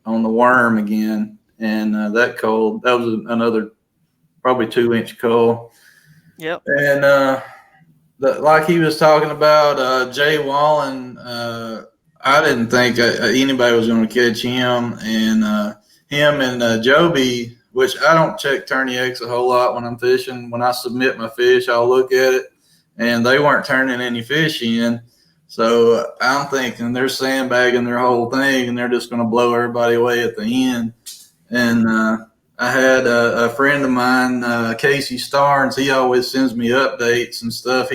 on the worm again, and that was another probably 2-inch cull. Yep. And like he was talking about, Jay Wallen, I didn't think anybody was going to catch him. And him and Joby, which I don't check Tourney X a whole lot when I'm fishing. When I submit my fish, I'll look at it, and they weren't turning any fish in. So I'm thinking they're sandbagging their whole thing, and they're just going to blow everybody away at the end. And I had a friend of mine, Casey Starnes. He always sends me updates and stuff.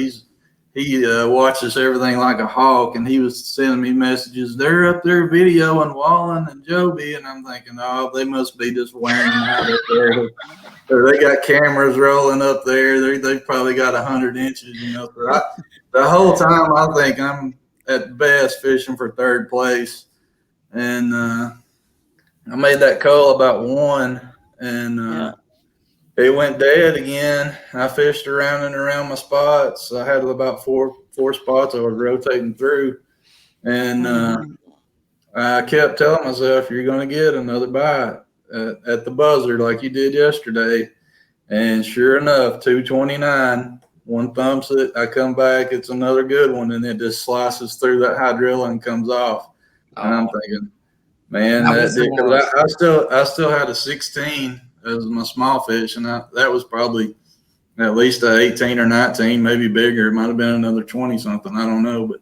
He watches everything like a hawk, and he was sending me messages. They're up there videoing Wallen and Joby, and I'm thinking, oh, they must be just wearing them out up there. Or they got cameras rolling up there. They've probably got 100 inches, you know. So the whole time I think I'm at best fishing for third place. And I made that call about 1, and it went dead again. I fished around and around my spots. I had about four spots I was rotating through, and I kept telling myself, "You're going to get another bite at the buzzer like you did yesterday." And sure enough, 229. One thumps it. I come back. It's another good one, and it just slices through that hydrilla and comes off. And I'm thinking, man, I still had a 16 as my small fish, and that was probably at least a 18 or 19, maybe bigger. It might have been another 20 something. I don't know, but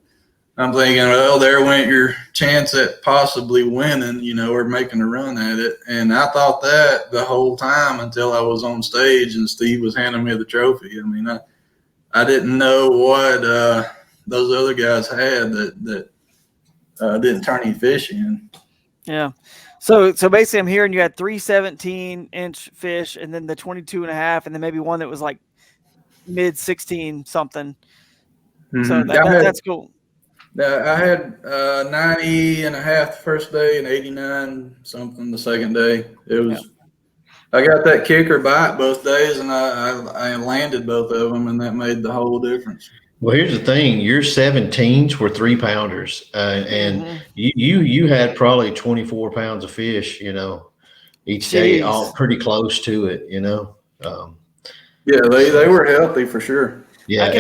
I'm thinking, well, there went your chance at possibly winning, you know, or making a run at it. And I thought that the whole time until I was on stage and Steve was handing me the trophy. I mean, I didn't know what those other guys had that didn't turn any fish in. Yeah. So basically I'm hearing you had 3 17-inch fish and then the 22.5 and then maybe one that was like mid 16 something. So that's cool. I had 90 and a half the first day and 89 something the second day. It was, I got that kicker bite both days and I landed both of them and that made the whole difference. Well, here's the thing: your 17s were 3-pounders, and you had probably 24 pounds of fish, each day, all pretty close to it, Yeah, they were healthy for sure. Yeah,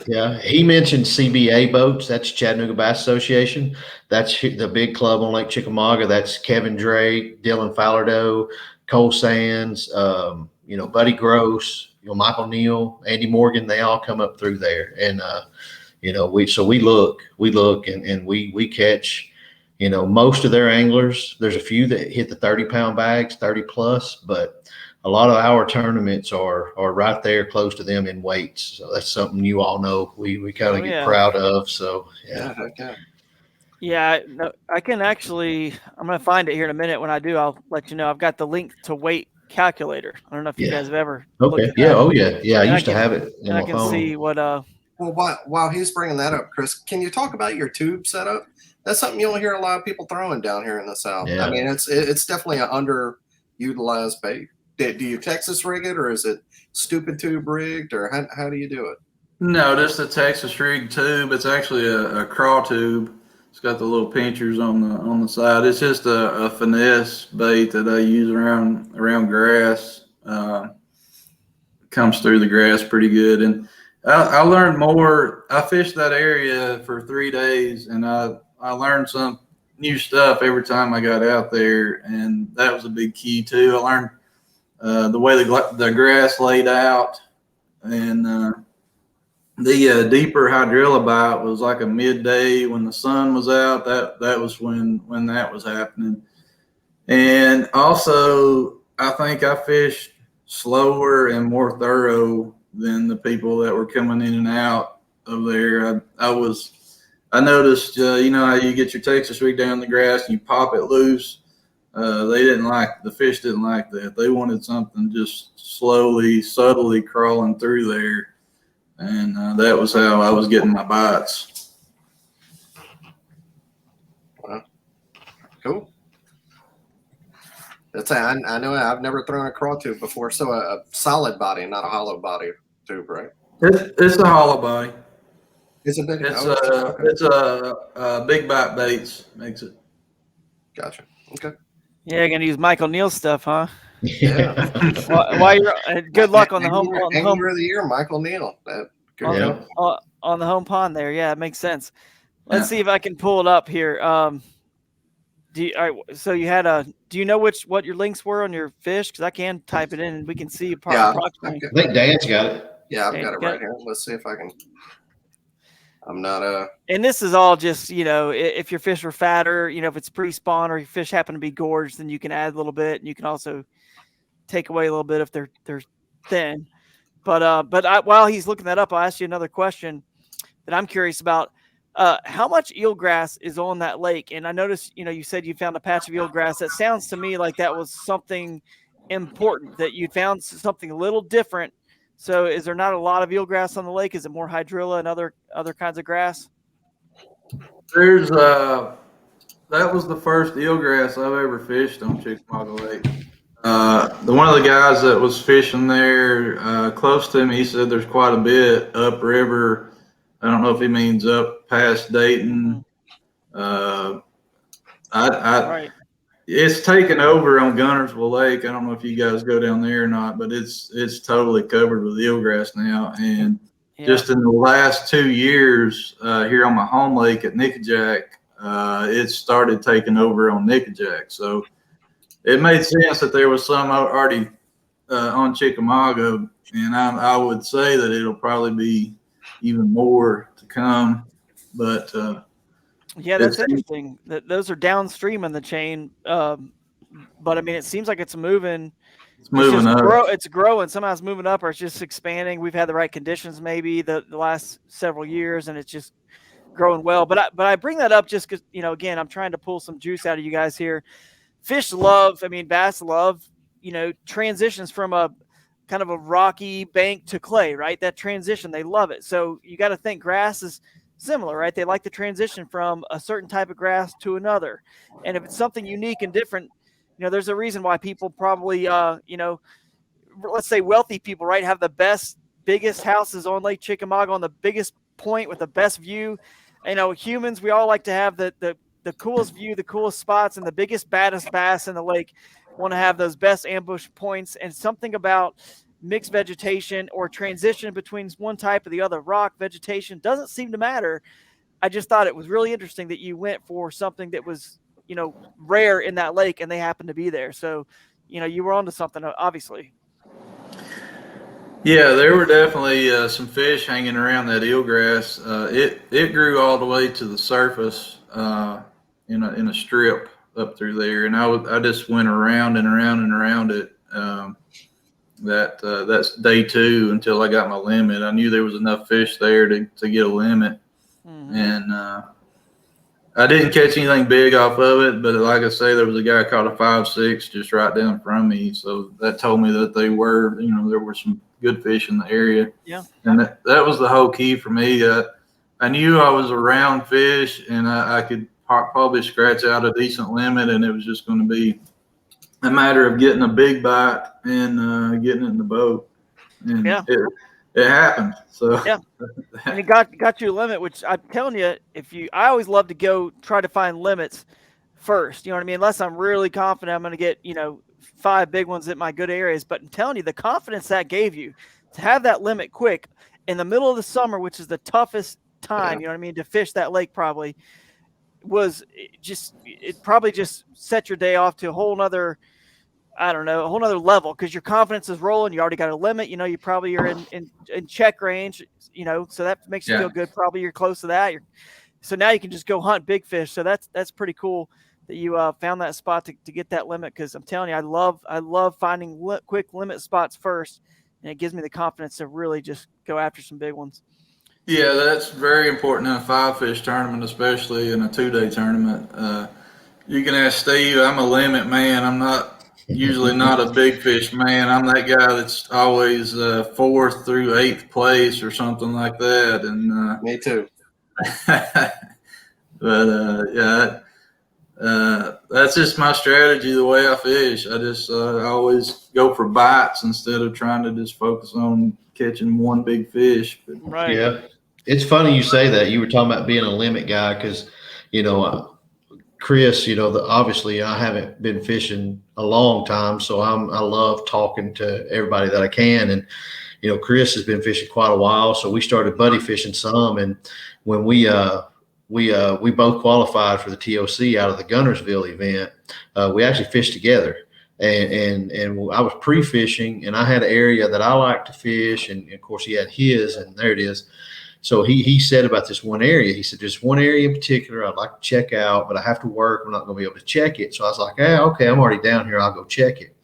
yeah. He mentioned CBA boats. That's Chattanooga Bass Association. That's the big club on Lake Chickamauga. That's Kevin Drake, Dylan Fallardo, Cole Sands, Buddy Gross, Michael Neal, Andy Morgan. They all come up through there, and we look and we catch. Most of their anglers. There's a few that hit the 30-pound bags, 30 plus, but a lot of our tournaments are right there close to them in weights. So that's something you all know we kind of get proud of. So yeah. No, I can actually, I'm going to find it here in a minute. When I do, I'll let you know. I've got the link to weight calculator. I don't know if you guys have ever looked at that. Yeah. Oh yeah. Yeah. I used to have it on my phone. I can see what, well, while he's bringing that up, Chris, can you talk about your tube setup? That's something you don't hear a lot of people throwing down here in the South. Yeah. I mean, it's definitely an underutilized bait. Do you Texas rig it, or is it stupid tube rigged, or how do you do it? No, just a Texas rig tube. It's actually a craw tube. It's got the little pinchers on the side. It's just a finesse bait that I use around grass. Comes through the grass pretty good, and I learned more. I fished that area for 3 days, and I learned some new stuff every time I got out there, and that was a big key too. I learned the way the grass laid out, and the deeper hydrilla bite was like a midday when the sun was out. That was when that was happening. And also, I think I fished slower and more thorough than the people that were coming in and out of there. I noticed, how you get your Texas rig down the grass and you pop it loose. The fish didn't like that. They wanted something just slowly, subtly crawling through there. And that was how I was getting my bites. Wow. Cool. I know I've never thrown a craw tube before. So a solid body, not a hollow body tube, right? It's a hollow body. It's a big. It's a big bite baits makes it. Gotcha. Okay. Yeah, you're gonna use Michael Neal stuff, huh? Yeah. While you're good luck on the home Angler of the Year, Michael Neal. On the home pond there. Yeah, it makes sense. Let's see if I can pull it up here. Do you know what your links were on your fish? Because I can type it in and we can see approximately. I think Dan's got it. Yeah, I've got it right here. Let's see if I can. I'm not And this is all just, if your fish are fatter, if it's pre-spawn or your fish happen to be gorged, then you can add a little bit, and you can also take away a little bit if they're thin. But while he's looking that up, I'll ask you another question that I'm curious about. How much eelgrass is on that lake? And I noticed, you said you found a patch of eelgrass. That sounds to me like that was something important, that you found something a little different. So is there not a lot of eelgrass on the lake? Is it more hydrilla and other kinds of grass? There's that was the first eelgrass I've ever fished on Chickamauga Lake. One of the guys that was fishing there close to me, he said there's quite a bit upriver. I don't know if he means up past Dayton. Right. It's taken over on Gunnersville Lake. I don't know if you guys go down there or not, but it's totally covered with eelgrass now. And just in the last 2 years here on my home lake at Nickajack, it started taking over on Nickajack. So it made sense that there was some already on Chickamauga, and I would say that it'll probably be even more to come. But that's interesting. That those are downstream in the chain, but I mean, it seems like it's moving. It's moving up. It's growing. Somehow it's moving up, or it's just expanding. We've had the right conditions maybe the last several years, and it's just growing well. But I bring that up just because, you know, again, I'm trying to pull some juice out of you guys here. Bass love, you know, transitions from a kind of a rocky bank to clay, right? That transition, they love it. So you got to think grass is similar, right? They like the transition from a certain type of grass to another. And if it's something unique and different, you know, there's a reason why people probably, you know, let's say wealthy people, right, have the biggest houses on Lake Chickamauga on the biggest point with the best view. You know, humans, we all like to have the coolest view, the coolest spots, and the biggest, baddest bass in the lake want to have those best ambush points. And something about mixed vegetation or transition between one type or the other, rock vegetation, doesn't seem to matter. I just thought it was really interesting that you went for something that was, you know, rare in that lake, and they happened to be there. So, you know, you were onto something, obviously. Yeah, there were definitely some fish hanging around that eelgrass. It grew all the way to the surface in a strip up through there, and I just went around and around and around it. That's day 2 until I got my limit. I knew there was enough fish there to get a limit, and I didn't catch anything big off of it. But like I say, there was a guy caught a 5.6 just right down from me, so that told me that there were some good fish in the area. Yeah, and that was the whole key for me. I knew I was around fish, and I could probably scratch out a decent limit, and it was just going to be a matter of getting a big bite and getting it in the boat. And it happened. So yeah, and it got you a limit, which I'm telling you, I always love to go try to find limits first. You know what I mean? Unless I'm really confident I'm going to get, you know, 5 big ones at my good areas. But I'm telling you, the confidence that gave you to have that limit quick in the middle of the summer, which is the toughest time, you know what I mean, to fish that lake, probably it probably just set your day off to a whole nother, I don't know, a whole nother level, because your confidence is rolling. You already got a limit, you know, you probably are in check range, you know, so that makes you feel good. Probably you're close to that. So now you can just go hunt big fish. So that's pretty cool that you found that spot to get that limit. Cause I'm telling you, I love finding quick limit spots first. And it gives me the confidence to really just go after some big ones. Yeah, that's very important in a 5-fish tournament, especially in a 2-day tournament. You can ask Steve. I'm a limit man. I'm usually not a big fish man. I'm that guy that's always 4th through 8th place or something like that. And me too. But that's just my strategy, the way I fish. I just always go for bites instead of trying to just focus on catching one big fish. Right. Yeah. It's funny you say that. You were talking about being a limit guy because, you know, Chris, you know, obviously I haven't been fishing a long time, so I love talking to everybody that I can. And, you know, Chris has been fishing quite a while, so we started buddy fishing some. And when we both qualified for the TOC out of the Gunnersville event, we actually fished together. And I was pre-fishing, and I had an area that I like to fish, and of course he had his, and there it is. So he said about this one area. He said, there's one area in particular I'd like to check out, but I have to work. I'm not going to be able to check it. So I was like, okay, I'm already down here. I'll go check it.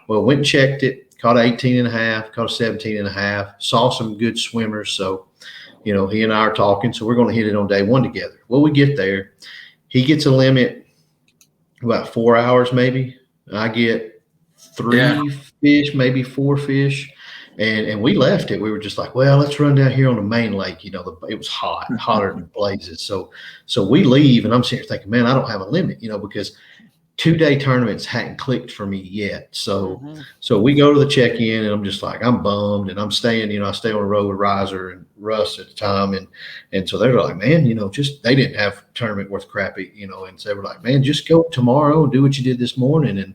Well, went and checked it, caught 18.5, caught 17.5, saw some good swimmers. So, you know, he and I are talking. So we're going to hit it on day 1 together. Well, we get there. He gets a limit about 4 hours maybe. I get 3 fish, maybe 4 fish. And we left it. We were just like, well, let's run down here on the main lake. You know, it was hotter than blazes. So we leave, and I'm sitting here thinking, man, I don't have a limit, you know, because 2-day tournaments hadn't clicked for me yet. So we go to the check-in, and I'm just like, I'm bummed, and I'm staying, you know, I stay on the road with Riser and Russ at the time. And so they're like, man, you know, they didn't have a tournament worth crappy, you know, and so they were like, man, just go tomorrow and do what you did this morning.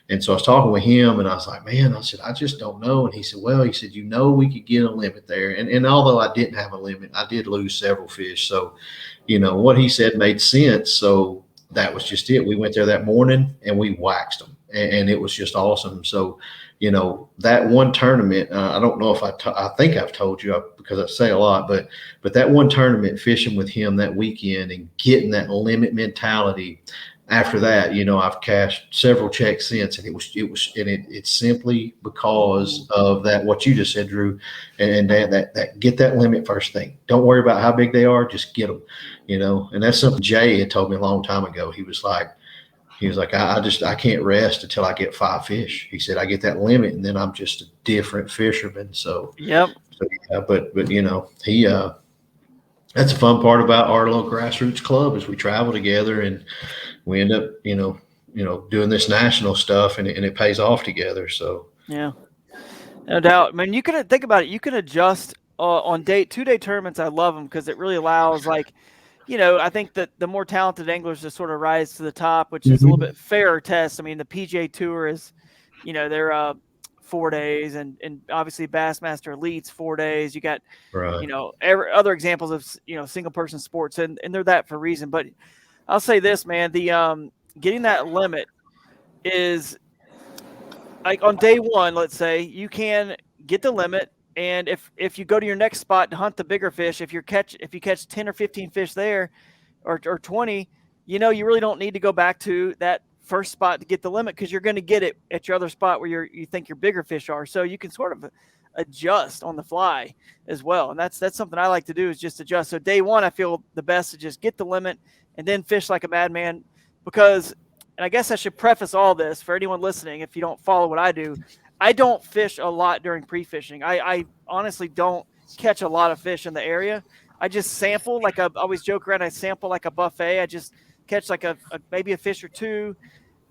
And so I was talking with him, and I was like, man, I said, I just don't know. And he said, well, you know, we could get a limit there. And although I didn't have a limit, I did lose several fish. So, you know, what he said made sense. So that was just it. We went there that morning, and we waxed them, and it was just awesome. So, you know, that one tournament, I don't know if I think I've told you because I say a lot, but that one tournament, fishing with him that weekend and getting that limit mentality, after that, I've cashed several checks since, and it's simply because of that, what you just said, Drew, and that get that limit first thing. Don't worry about how big they are, just get them, and that's something Jay had told me a long time ago. He was like, I can't rest until I get 5 fish. He said, I get that limit and then I'm just a different fisherman. So, yep. So, yeah, but he, that's a fun part about our little grassroots club is we travel together and we end up, doing this national stuff and it pays off together. So, yeah, no doubt. I mean, you can think about it. You can adjust on 2-day tournaments. I love them because it really allows, like, I think that the more talented anglers just sort of rise to the top, which is a little bit fairer test. I mean, the PGA Tour is, they're 4 days, and obviously Bassmaster Elite's 4 days. You got, right. Other examples of, single person sports, and they're that for a reason. But I'll say this, man, the getting that limit is like on day one, let's say you can get the limit. And if you go to your next spot to hunt the bigger fish, if you catch 10 or 15 fish there or 20, you really don't need to go back to that first spot to get the limit because you're going to get it at your other spot where you think your bigger fish are. So you can sort of adjust on the fly as well. And that's something I like to do is just adjust. So day one, I feel the best to just get the limit and then fish like a madman because, and I guess I should preface all this for anyone listening, if you don't follow what I do, I don't fish a lot during pre-fishing. I honestly don't catch a lot of fish in the area. I just sample, like I always joke around, I sample like a buffet. I just catch like maybe a fish or two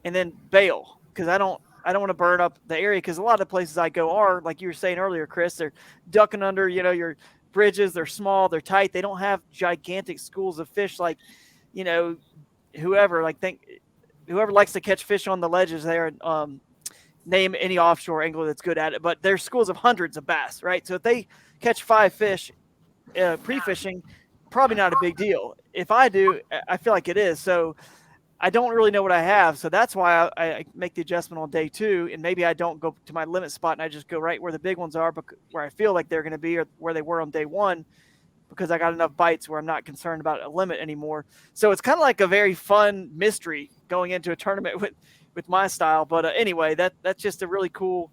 and then bail because I don't want to burn up the area because a lot of the places I go are, like you were saying earlier, Chris, they're ducking under, your bridges. They're small, they're tight. They don't have gigantic schools of fish like, whoever likes to catch fish on the ledges there. Name any offshore angler that's good at it, but there's schools of hundreds of bass, right? So if they catch 5 fish pre-fishing, probably not a big deal. If I do, I feel like it is. So I don't really know what I have. So that's why I make the adjustment on day 2. And maybe I don't go to my limit spot and I just go right where the big ones are, where I feel like they're going to be or where they were on day 1, because I got enough bites where I'm not concerned about a limit anymore. So it's kind of like a very fun mystery going into a tournament with my style. But anyway, that's just a really cool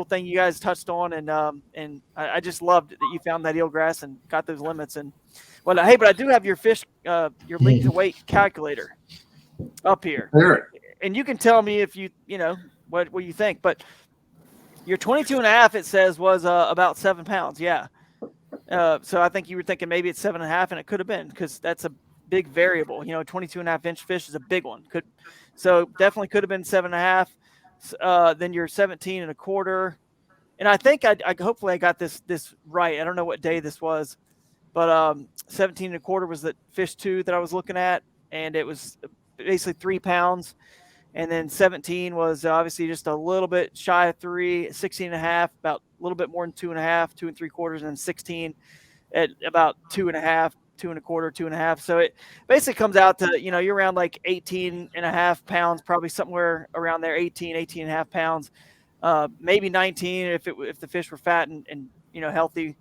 thing you guys touched on. And I just loved that you found that eelgrass and got those limits. And well, hey, but I do have your fish, your length to weight calculator up here. Sure. And you can tell me if what you think, but your 22.5, it says was about 7 pounds. Yeah. So I think you were thinking maybe it's 7.5, and it could have been because that's a big variable. 22.5 inch fish is a big one. So definitely could have been 7.5. Then you're 17.25, and I think I hopefully I got this right. I don't know what day this was, but 17.25 was the fish 2 that I was looking at, and it was basically 3 pounds. And then 17 was obviously just a little bit shy of 3, 16.5, about a little bit more than 2.5, 2 3/4, and then 16 at about 2.5, 2.25, 2.5. So it basically comes out to, you're around like 18.5 pounds, probably somewhere around there, 18.5 pounds, maybe 19 if the fish were fat and healthy.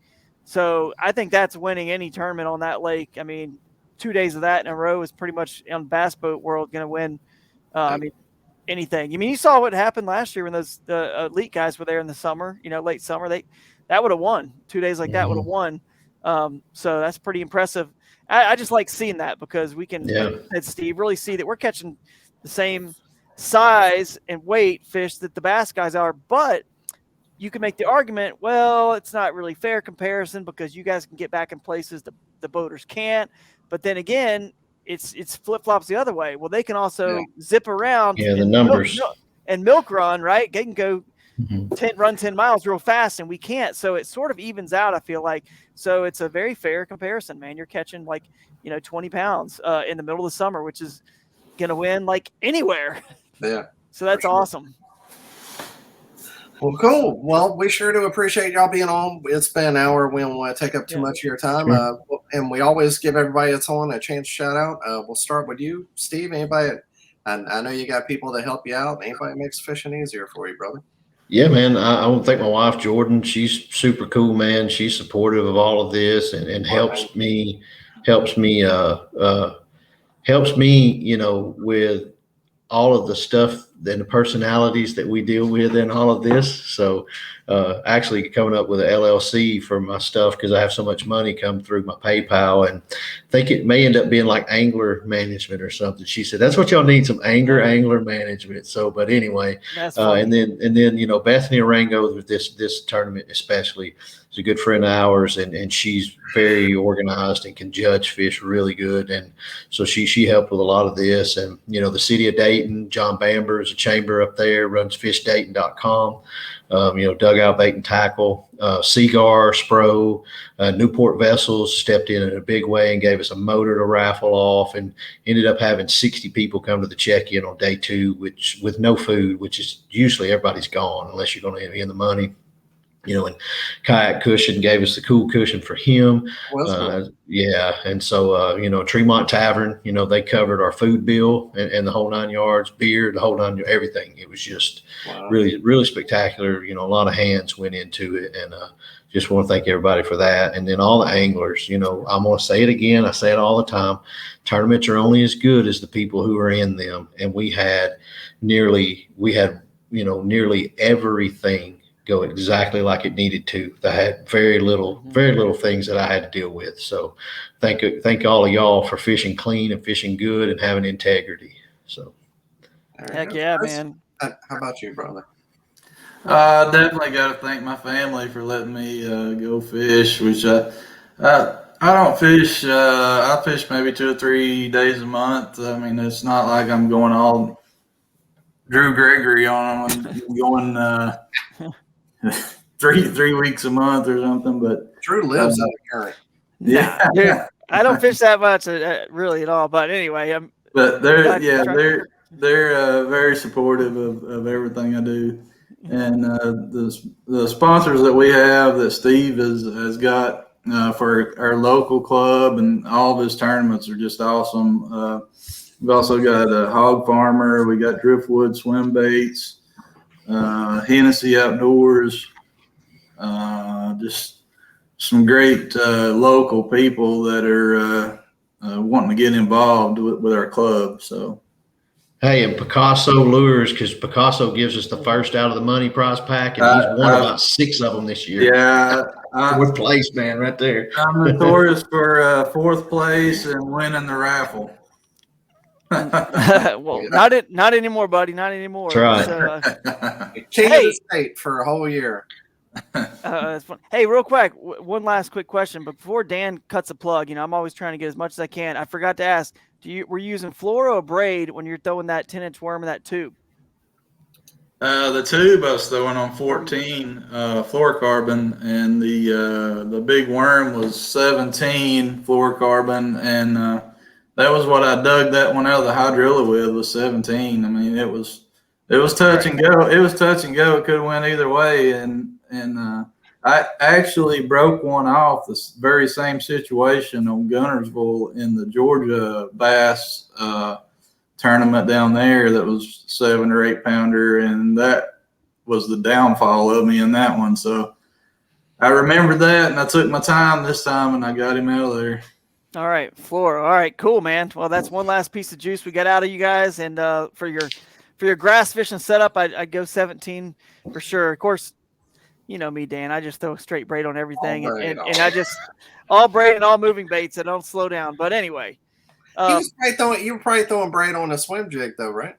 So I think that's winning any tournament on that lake. I mean, 2 days of that in a row is pretty much on Bass Boat World going to win. Anything. I mean, you saw what happened last year when the elite guys were there in the summer, late summer. That would have won 2 days like that would have won. So that's pretty impressive. I just like seeing that because we can, like said, Steve, really see that we're catching the same size and weight fish that the bass guys are, but you can make the argument, well, it's not really fair comparison because you guys can get back in places the boaters can't. But then again, it's flip-flops the other way. Well, they can also zip around the numbers and milk run, right? They can go 10 miles real fast and we can't. So it sort of evens out, I feel like. So it's a very fair comparison, man. You're catching 20 pounds in the middle of the summer, which is going to win like anywhere. Yeah. So that's awesome. Well, cool. Well, we sure do appreciate y'all being on. It's been an hour. We don't want to take up too much of your time. And we always give everybody that's on a chance to shout out. We'll start with you, Steve. Anybody? I know you got people that help you out. Anybody makes fishing easier for you, brother? Yeah, man. I want to thank my wife, Jordan. She's super cool, man. She's supportive of all of this and helps me, with all of the stuff and the personalities that we deal with in all of this. So actually coming up with an LLC for my stuff because I have so much money come through my PayPal, and I think it may end up being like angler management or something. She said, that's what y'all need, some angler management. So, but anyway, and then, you know, Bethany Arango with this tournament especially is a good friend of ours, and she's very organized and can judge fish really good. And so she helped with a lot of this. And, you know, the city of Dayton, John Bamber is a chamber up there, runs fishdayton.com. You know, Dugout Bait and Tackle, Seagar, Spro, Newport Vessels stepped in a big way and gave us a motor to raffle off, and ended up having 60 people come to the check-in on day 2, which with no food, which is usually everybody's gone unless you're going to be in the money. You know, and Kayak Cushion gave us the cool cushion for him. Cool. Yeah. And so, you know, Tremont Tavern, you know, they covered our food bill and the whole 9 yards, beer, the whole 9 yards, everything. It was just really, really spectacular. You know, a lot of hands went into it, and just want to thank everybody for that. And then all the anglers, you know, I'm going to say it again. I say it all the time. Tournaments are only as good as the people who are in them. And we had nearly everything go exactly like it needed to. I had very little things that I had to deal with. So thank all of y'all for fishing clean and fishing good and having integrity. So heck yeah, man. How about you, brother? I definitely got to thank my family for letting me go fish, which I don't fish. I fish maybe 2 or 3 days a month. I mean, it's not like I'm going all Drew Gregory on them. I'm going 3 weeks a month or something. But Drew lives on the current. Yeah, dude, I don't fish that much really at all. But anyway, but they're very supportive of everything I do. And the sponsors that we have that Steve has got for our local club and all of his tournaments are just awesome. We've also got a Hog Farmer. We got Driftwood Swim Baits, Hennessy Outdoors, just some great local people that are wanting to get involved with our club. So. Hey, and Picasso Lures, because Picasso gives us the first out of the money prize pack, and he's won about 6 of them this year. Yeah. 4th place, man, right there. I'm notorious for 4th place and winning the raffle. Well, not anymore, buddy. Not anymore. That's right. So, King of the state for a whole year. It's fun. Hey, real quick, one last quick question. But before Dan cuts a plug, you know, I'm always trying to get as much as I can. I forgot to ask, were you using fluoro or braid when you're throwing that 10-inch worm in that tube? The tube I was throwing on 14 fluorocarbon, and the big worm was 17 fluorocarbon, and that was what I dug that one out of the hydrilla with, was 17. I mean, it was touch and go. It was touch and go. It could have went either way, and I actually broke one off this very same situation on Gunnersville in the Georgia Bass tournament down there. That was 7 or 8 pounder, and that was the downfall of me in that one. So I remembered that, and I took my time this time, and I got him out of there. All right, fluoro. All right, cool, man. Well, that's one last piece of juice we got out of you guys, and for your grass fishing setup, I'd go 17 for sure. Of course, you know me, Dan. I just throw straight braid on everything, and I just all braid and all moving baits. I don't slow down. But anyway, you were probably throwing braid on a swim jig, though, right?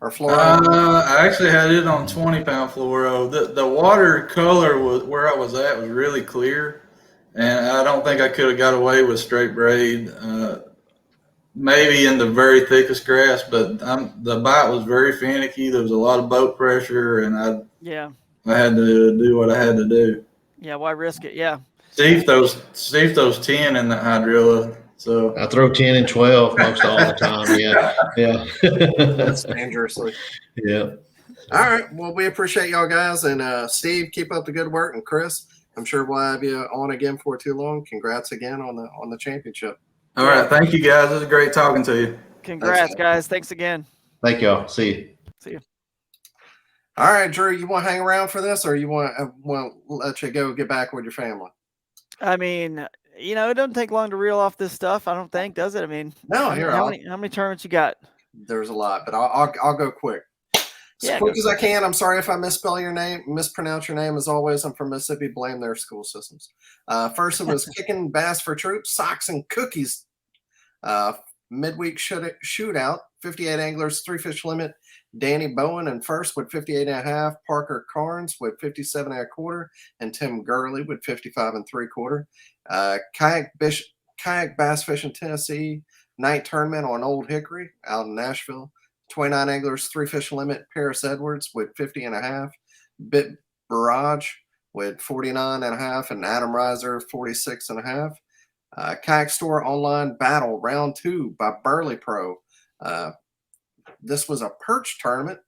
Or fluoro? I actually had it on 20-pound fluoro. The water color was where I was at was really clear, and I don't think I could have got away with straight braid. Maybe in the very thickest grass, but the bite was very finicky. There was a lot of boat pressure, and I had to do what I had to do. Yeah, why risk it? Yeah. Steve throws 10 in the hydrilla. So I throw 10 and 12 most all the time. Yeah. That's dangerously. Yeah. All right. Well, we appreciate y'all guys, and Steve, keep up the good work, and Chris, I'm sure we'll have you on again for too long. Congrats again on the championship. All right. Thank you, guys. It was great talking to you. Congrats, guys. Thanks again. Thank y'all. See you. See you. All right, Drew, you want to hang around for this, or you want to let you go get back with your family? I mean, you know, it doesn't take long to reel off this stuff, I don't think, does it? I mean, no, how many tournaments you got? There's a lot, but I'll go quick. As quick as I can. I'm sorry if I mispronounce your name. As always, I'm from Mississippi. Blame their school systems. First, it was Kicking Bass for Troops, Socks and Cookies. Midweek shootout, 58 anglers, 3 fish limit. Danny Bowen in first with 58.5, Parker Carnes with 57.25, and Tim Gurley with 55.75. Kayak Bass Fishing Tennessee night tournament on Old Hickory out in Nashville. 29 anglers, 3 fish limit. Paris Edwards with 50.5, Bit Barrage with 49.5, and Adam Reiser 46.5. Kayak Store Online Battle Round 2 by Burley Pro. This was a perch tournament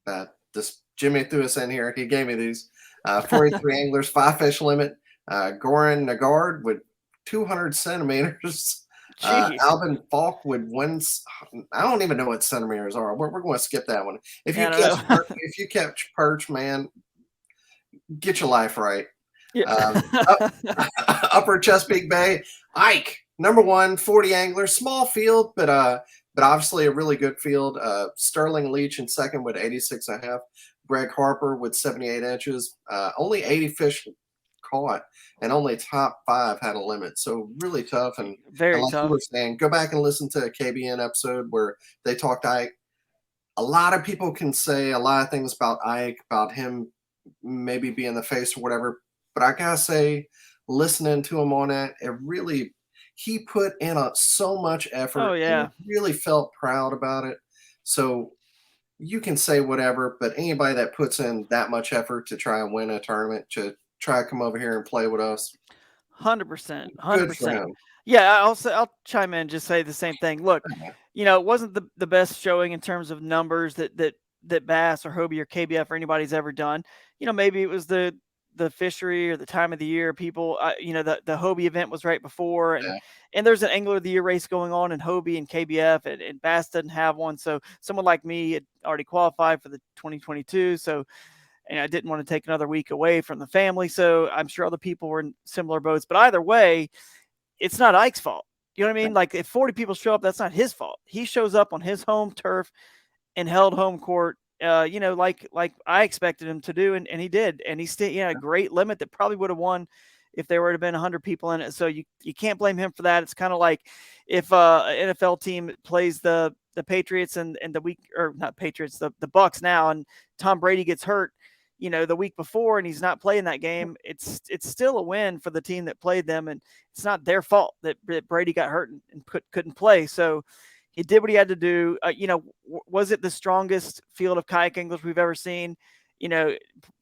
that this Jimmy threw us in here. He gave me these. 43 anglers, 5 fish limit. Goran Nagard with 200 centimeters. Alvin Falk with I don't even know what centimeters are. We're going to skip that one. If you catch perch, man, get your life right. Yeah. Upper Chesapeake Bay, Ike, number 1, 40 anglers, small field, but obviously a really good field. Sterling Leach in second with 86.5. Greg Harper with 78 inches. Only 80 fish caught, and only top 5 had a limit. So really tough, and very like tough. you were saying, go back and listen to a KBN episode where they talked to Ike. A lot of people can say a lot of things about Ike, about him maybe being the face or whatever. But I gotta say, listening to him on that, he put in so much effort. Oh, yeah. And really felt proud about it. So you can say whatever, but anybody that puts in that much effort to try and win a tournament, to try to come over here and play with us, 100%, good for 100%. him. Yeah, I'll chime in and just say the same thing. Look, it wasn't the best showing in terms of numbers that Bass or Hobie or KBF or anybody's ever done. Maybe it was the fishery or the time of the year. People, the Hobie event was right before, and there's an Angler of the Year race going on in Hobie and KBF, and Bass doesn't have one. So someone like me had already qualified for the 2022. So, and I didn't want to take another week away from the family. So I'm sure other people were in similar boats. But either way, it's not Ike's fault. You know what I mean? Like, if 40 people show up, that's not his fault. He shows up on his home turf and held home court, like I expected him to do, and he did. And he still, a great limit that probably would have won if there would have been 100 people in it. So you can't blame him for that. It's kind of like if an NFL team plays the Patriots and the week, or not Patriots, the Bucks now, and Tom Brady gets hurt, the week before, and he's not playing that game. It's still a win for the team that played them, and it's not their fault that Brady got hurt and couldn't play. So he did what he had to do. Was it the strongest field of kayak anglers we've ever seen?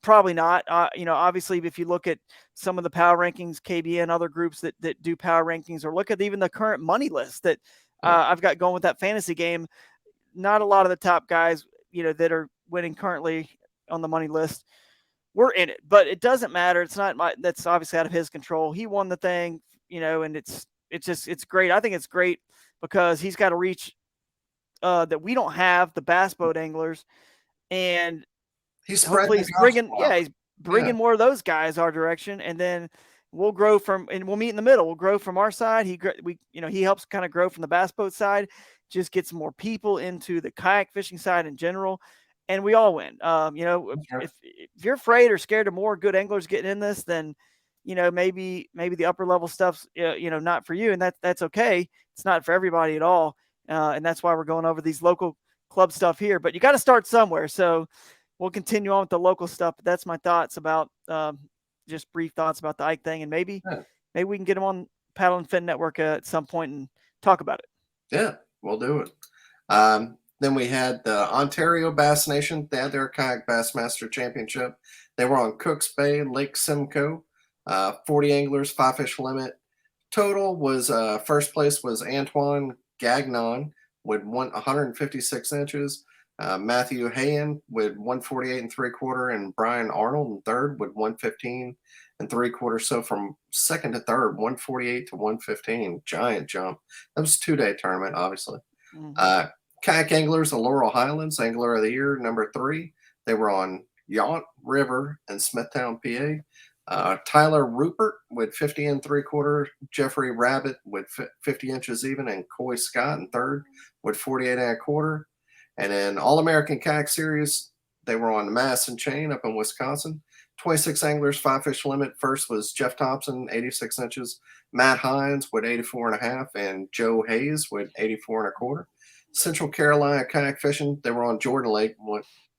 Probably not. Obviously, if you look at some of the power rankings, KBN, other groups that do power rankings, or look at even the current money list that I've got going with that fantasy game, not a lot of the top guys, that are winning currently on the money list were in it. But it doesn't matter. It's not that's obviously out of his control. He won the thing, and it's great. I think it's great because he's got to reach that we don't have, the bass boat anglers, and he's bringing more of those guys our direction, and then we'll grow and we'll meet in the middle. We'll grow from our side. He helps kind of grow from the bass boat side, just gets more people into the kayak fishing side in general, and we all win. If you're afraid or scared of more good anglers getting in this, then maybe the upper level stuff's not for you, and that's okay. It's not for everybody at all, and that's why we're going over these local club stuff here. But you got to start somewhere, so we'll continue on with the local stuff. But that's my thoughts about just brief thoughts about the Ike thing, and maybe we can get him on Paddle and Fin Network at some point and talk about it. Yeah, we'll do it. Then we had the Ontario Bass Nation. They had their Kayak Bassmaster Championship. They were on Cooks Bay, Lake Simcoe. 40 anglers, 5 fish limit. Total was first place was Antoine Gagnon with 156 inches. Matthew Hayen with 148.75, and Brian Arnold in third with 115.75. So from second to third, 148 to 115, giant jump. That was a 2-day tournament, obviously. Mm-hmm. Kayak anglers, the Laurel Highlands Angler of the Year, number 3. They were on Yacht River in Smithtown, PA. Tyler Rupert with 50 3/4, Jeffrey Rabbit with 50 inches even, and Coy Scott in third with 48 1/4. And then All American Kayak Series, they were on the Mass and Chain up in Wisconsin. 26 anglers, 5 fish limit. First was Jeff Thompson, 86 inches, Matt Hines with 84.5, and Joe Hayes with 84 1/4. Central Carolina Kayak Fishing, they were on Jordan Lake,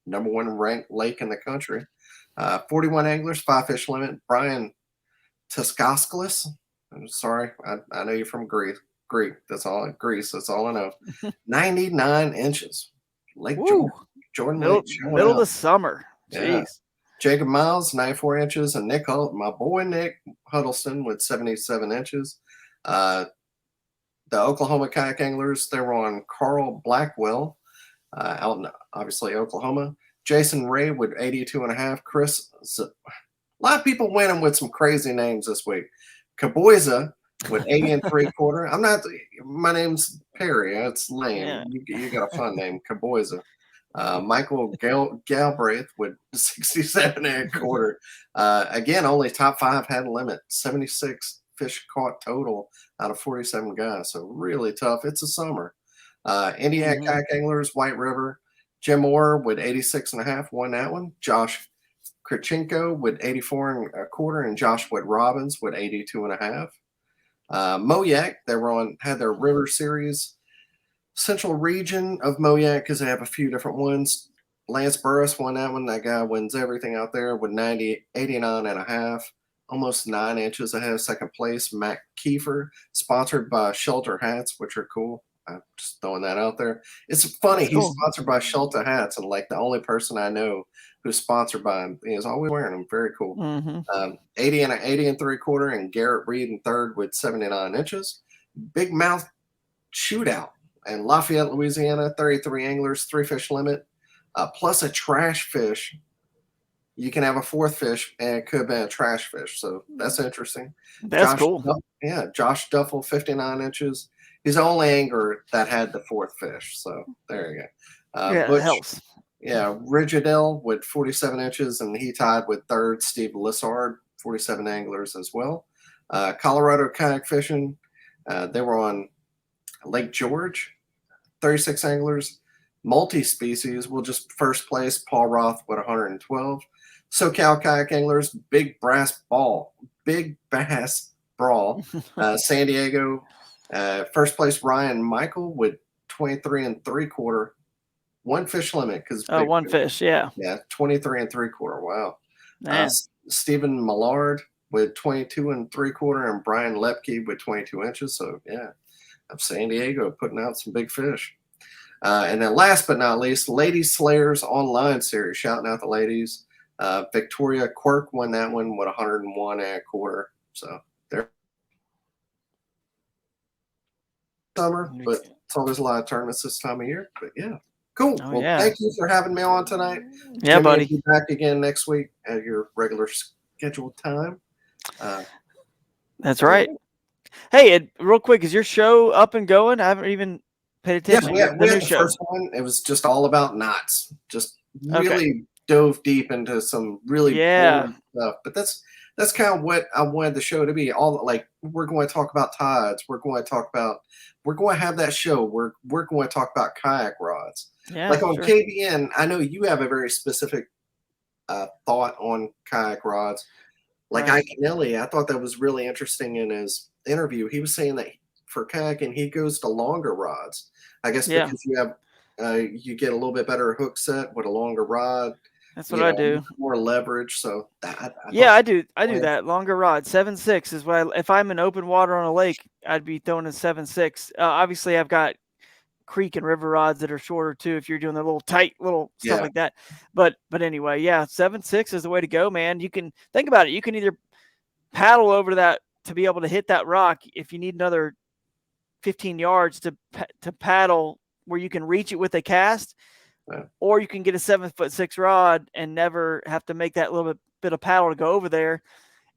number 1 ranked lake in the country. 41 anglers, 5 fish limit. Brian Tuskasklis. I'm sorry, I know you're from Greece. That's all. Greece. That's all I know. 99 inches. Lake Jordan Lake. Middle of the summer. Yeah. Jeez. Jacob Miles, 94 inches, and my boy Nick Huddleston with 77 inches. The Oklahoma kayak anglers, they were on Carl Blackwell, out in obviously Oklahoma. Jason Ray with 82.5. Chris, a lot of people winning with some crazy names this week. Kaboiza with 80 3/4. My name's Perry. It's lame. Yeah. You got a fun name, Kaboiza. Michael Galbraith with 67 1/4. Again, only top 5 had a limit. 76 fish caught total out of 47 guys. So really tough. It's a summer. Indiana Kayak Anglers, White River. Jim Orr with 86.5 won that one. Josh Krichenko with 84 1/4, and Josh Wood Robbins with 82.5. Moyak, had their River Series. Central region of Moyak, because they have a few different ones. Lance Burris won that one. That guy wins everything out there with 89.5, almost 9 inches ahead of second place. Matt Kiefer, sponsored by Shelter Hats, which are cool. I'm just throwing that out there. It's funny. He's sponsored by Shelter Hats, and like the only person I know who's sponsored by him is always wearing them. Very cool. 80 3/4, and Garrett Reed in third with 79 inches. Big Mouth Shootout in Lafayette, Louisiana. 33 anglers, 3 fish limit, plus a trash fish. You can have a 4th fish, and it could have been a trash fish. So that's interesting. That's cool. Josh Duffel, 59 inches. He's the only angler that had the 4th fish. So there you go. That helps. Yeah, Rigidell with 47 inches, and he tied with third Steve Lissard, 47 anglers as well. Colorado Kayak Fishing, they were on Lake George, 36 anglers. Multi-species, just first place, Paul Roth with 112. SoCal Kayak Anglers, Big Bass Brawl, San Diego. First place, Ryan Michael with 23 3/4. 1 fish limit because 1 fish, yeah. 23 3/4. Wow. Stephen Millard with 22 3/4, and Brian Lepke with 22 inches. So yeah, San Diego putting out some big fish. And then last but not least, Ladies Slayers Online Series, shouting out the ladies. Victoria Quirk won that one with 101 1/4. So they're summer, but it's always a lot of tournaments this time of year. But yeah, cool. Thank you for having me on tonight. Yeah, Jimmy, buddy. I'll be back again next week at your regular scheduled time. That's right. Hey, Ed, real quick, is your show up and going? I haven't even paid attention. Yeah, we had the first one. It was just all about knots. Just really dove deep into some really boring stuff. But that's kind of what I wanted the show to be. All like we're going to talk about tides. We're going to have that show. We're going to talk about kayak rods. Yeah, like on KBN, I know you have a very specific thought on kayak rods. Like Ike Nelly, I thought that was really interesting in his interview. He was saying that for kayaking, he goes to longer rods. I guess because you have you get a little bit better hook set with a longer rod. That's what I do. More leverage. So I do that. Longer rod. 7.6 is what if I'm in open water on a lake, I'd be throwing a 7.6. Obviously, I've got creek and river rods that are shorter too. If you're doing the little tight little stuff like that, but anyway, 7.6 is the way to go, man. You can think about it. You can either paddle over that to be able to hit that rock if you need another 15 yards to paddle where you can reach it with a cast, or you can get a 7.6 rod and never have to make that little bit of paddle to go over there,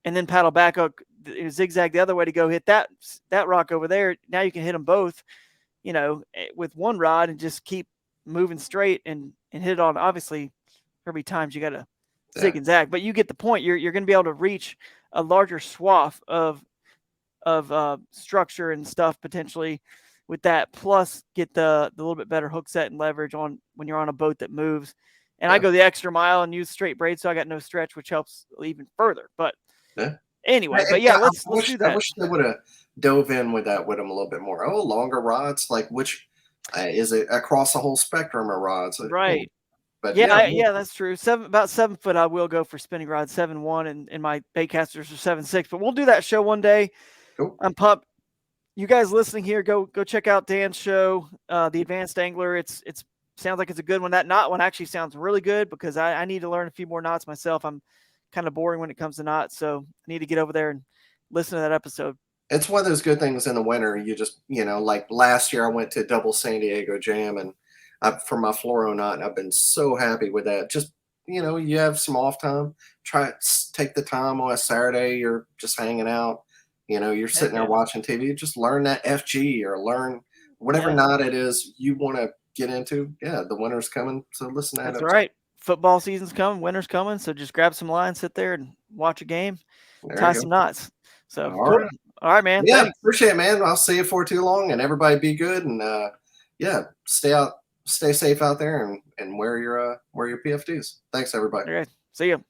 and then paddle back up, zigzag the other way to go hit that rock over there. Now you can hit them both, with one rod and just keep moving straight and hit it on. Obviously, there'll be times you got to zig and zag, but you get the point. You're going to be able to reach a larger swath of structure and stuff potentially with that, plus get the little bit better hook set and leverage on when you're on a boat that moves. And I go the extra mile and use straight braid, so I got no stretch, which helps even further. But anyway, but yeah, let's do that. I wish they would have dove in with that with them a little bit more. Oh, longer rods, like which is it across the whole spectrum of rods? Right. But yeah, that's true. About 7 foot, I will go for spinning rod 7.1, and my baitcasters are 7.6. But we'll do that show one day. Cool. I'm pumped. You guys listening here, go check out Dan's show, The Advanced Angler. It's sounds like it's a good one. That knot one actually sounds really good because I need to learn a few more knots myself. I'm kind of boring when it comes to knots, so I need to get over there and listen to that episode. It's one of those good things in the winter. You just, like last year I went to Double San Diego Jam and for my fluoro knot, and I've been so happy with that. Just, you have some off time, take the time on a Saturday, you're just hanging out, you're sitting there watching TV, just learn that FG or learn whatever knot it is you want to get into. Yeah, the winter's coming, so listen to that. That's right. Football season's coming, winter's coming, so just grab some lines, sit there and watch a game, tie some knots. So cool. All right, man. Yeah, thanks. Appreciate it, man. I'll see you for too long, and everybody be good, and stay safe out there, and wear your PFDs. Thanks, everybody. All right, see you.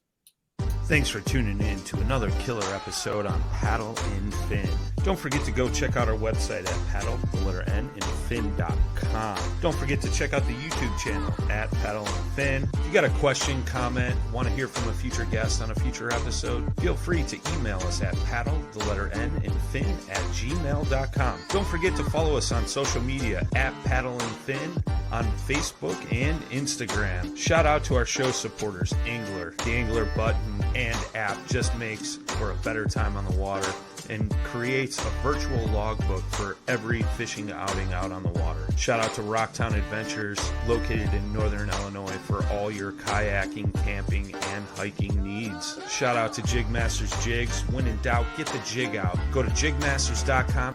Thanks for tuning in to another killer episode on Paddle and Fin. Don't forget to go check out our website at paddle_and_fin.com. Don't forget to check out the YouTube channel at Paddle and Fin. If you got a question, comment, want to hear from a future guest on a future episode, feel free to email us at paddle_and_fin@gmail.com. Don't forget to follow us on social media at Paddle and Fin on Facebook and Instagram. Shout out to our show supporters, Angler. The Angler button and app just makes for a better time on the water and creates a virtual logbook for every fishing outing out on the water. Shout out to Rocktown Adventures, located in northern Illinois, for all your kayaking, camping, and hiking needs. Shout out to Jigmasters Jigs. When in doubt, get the jig out. Go to jigmasters.com.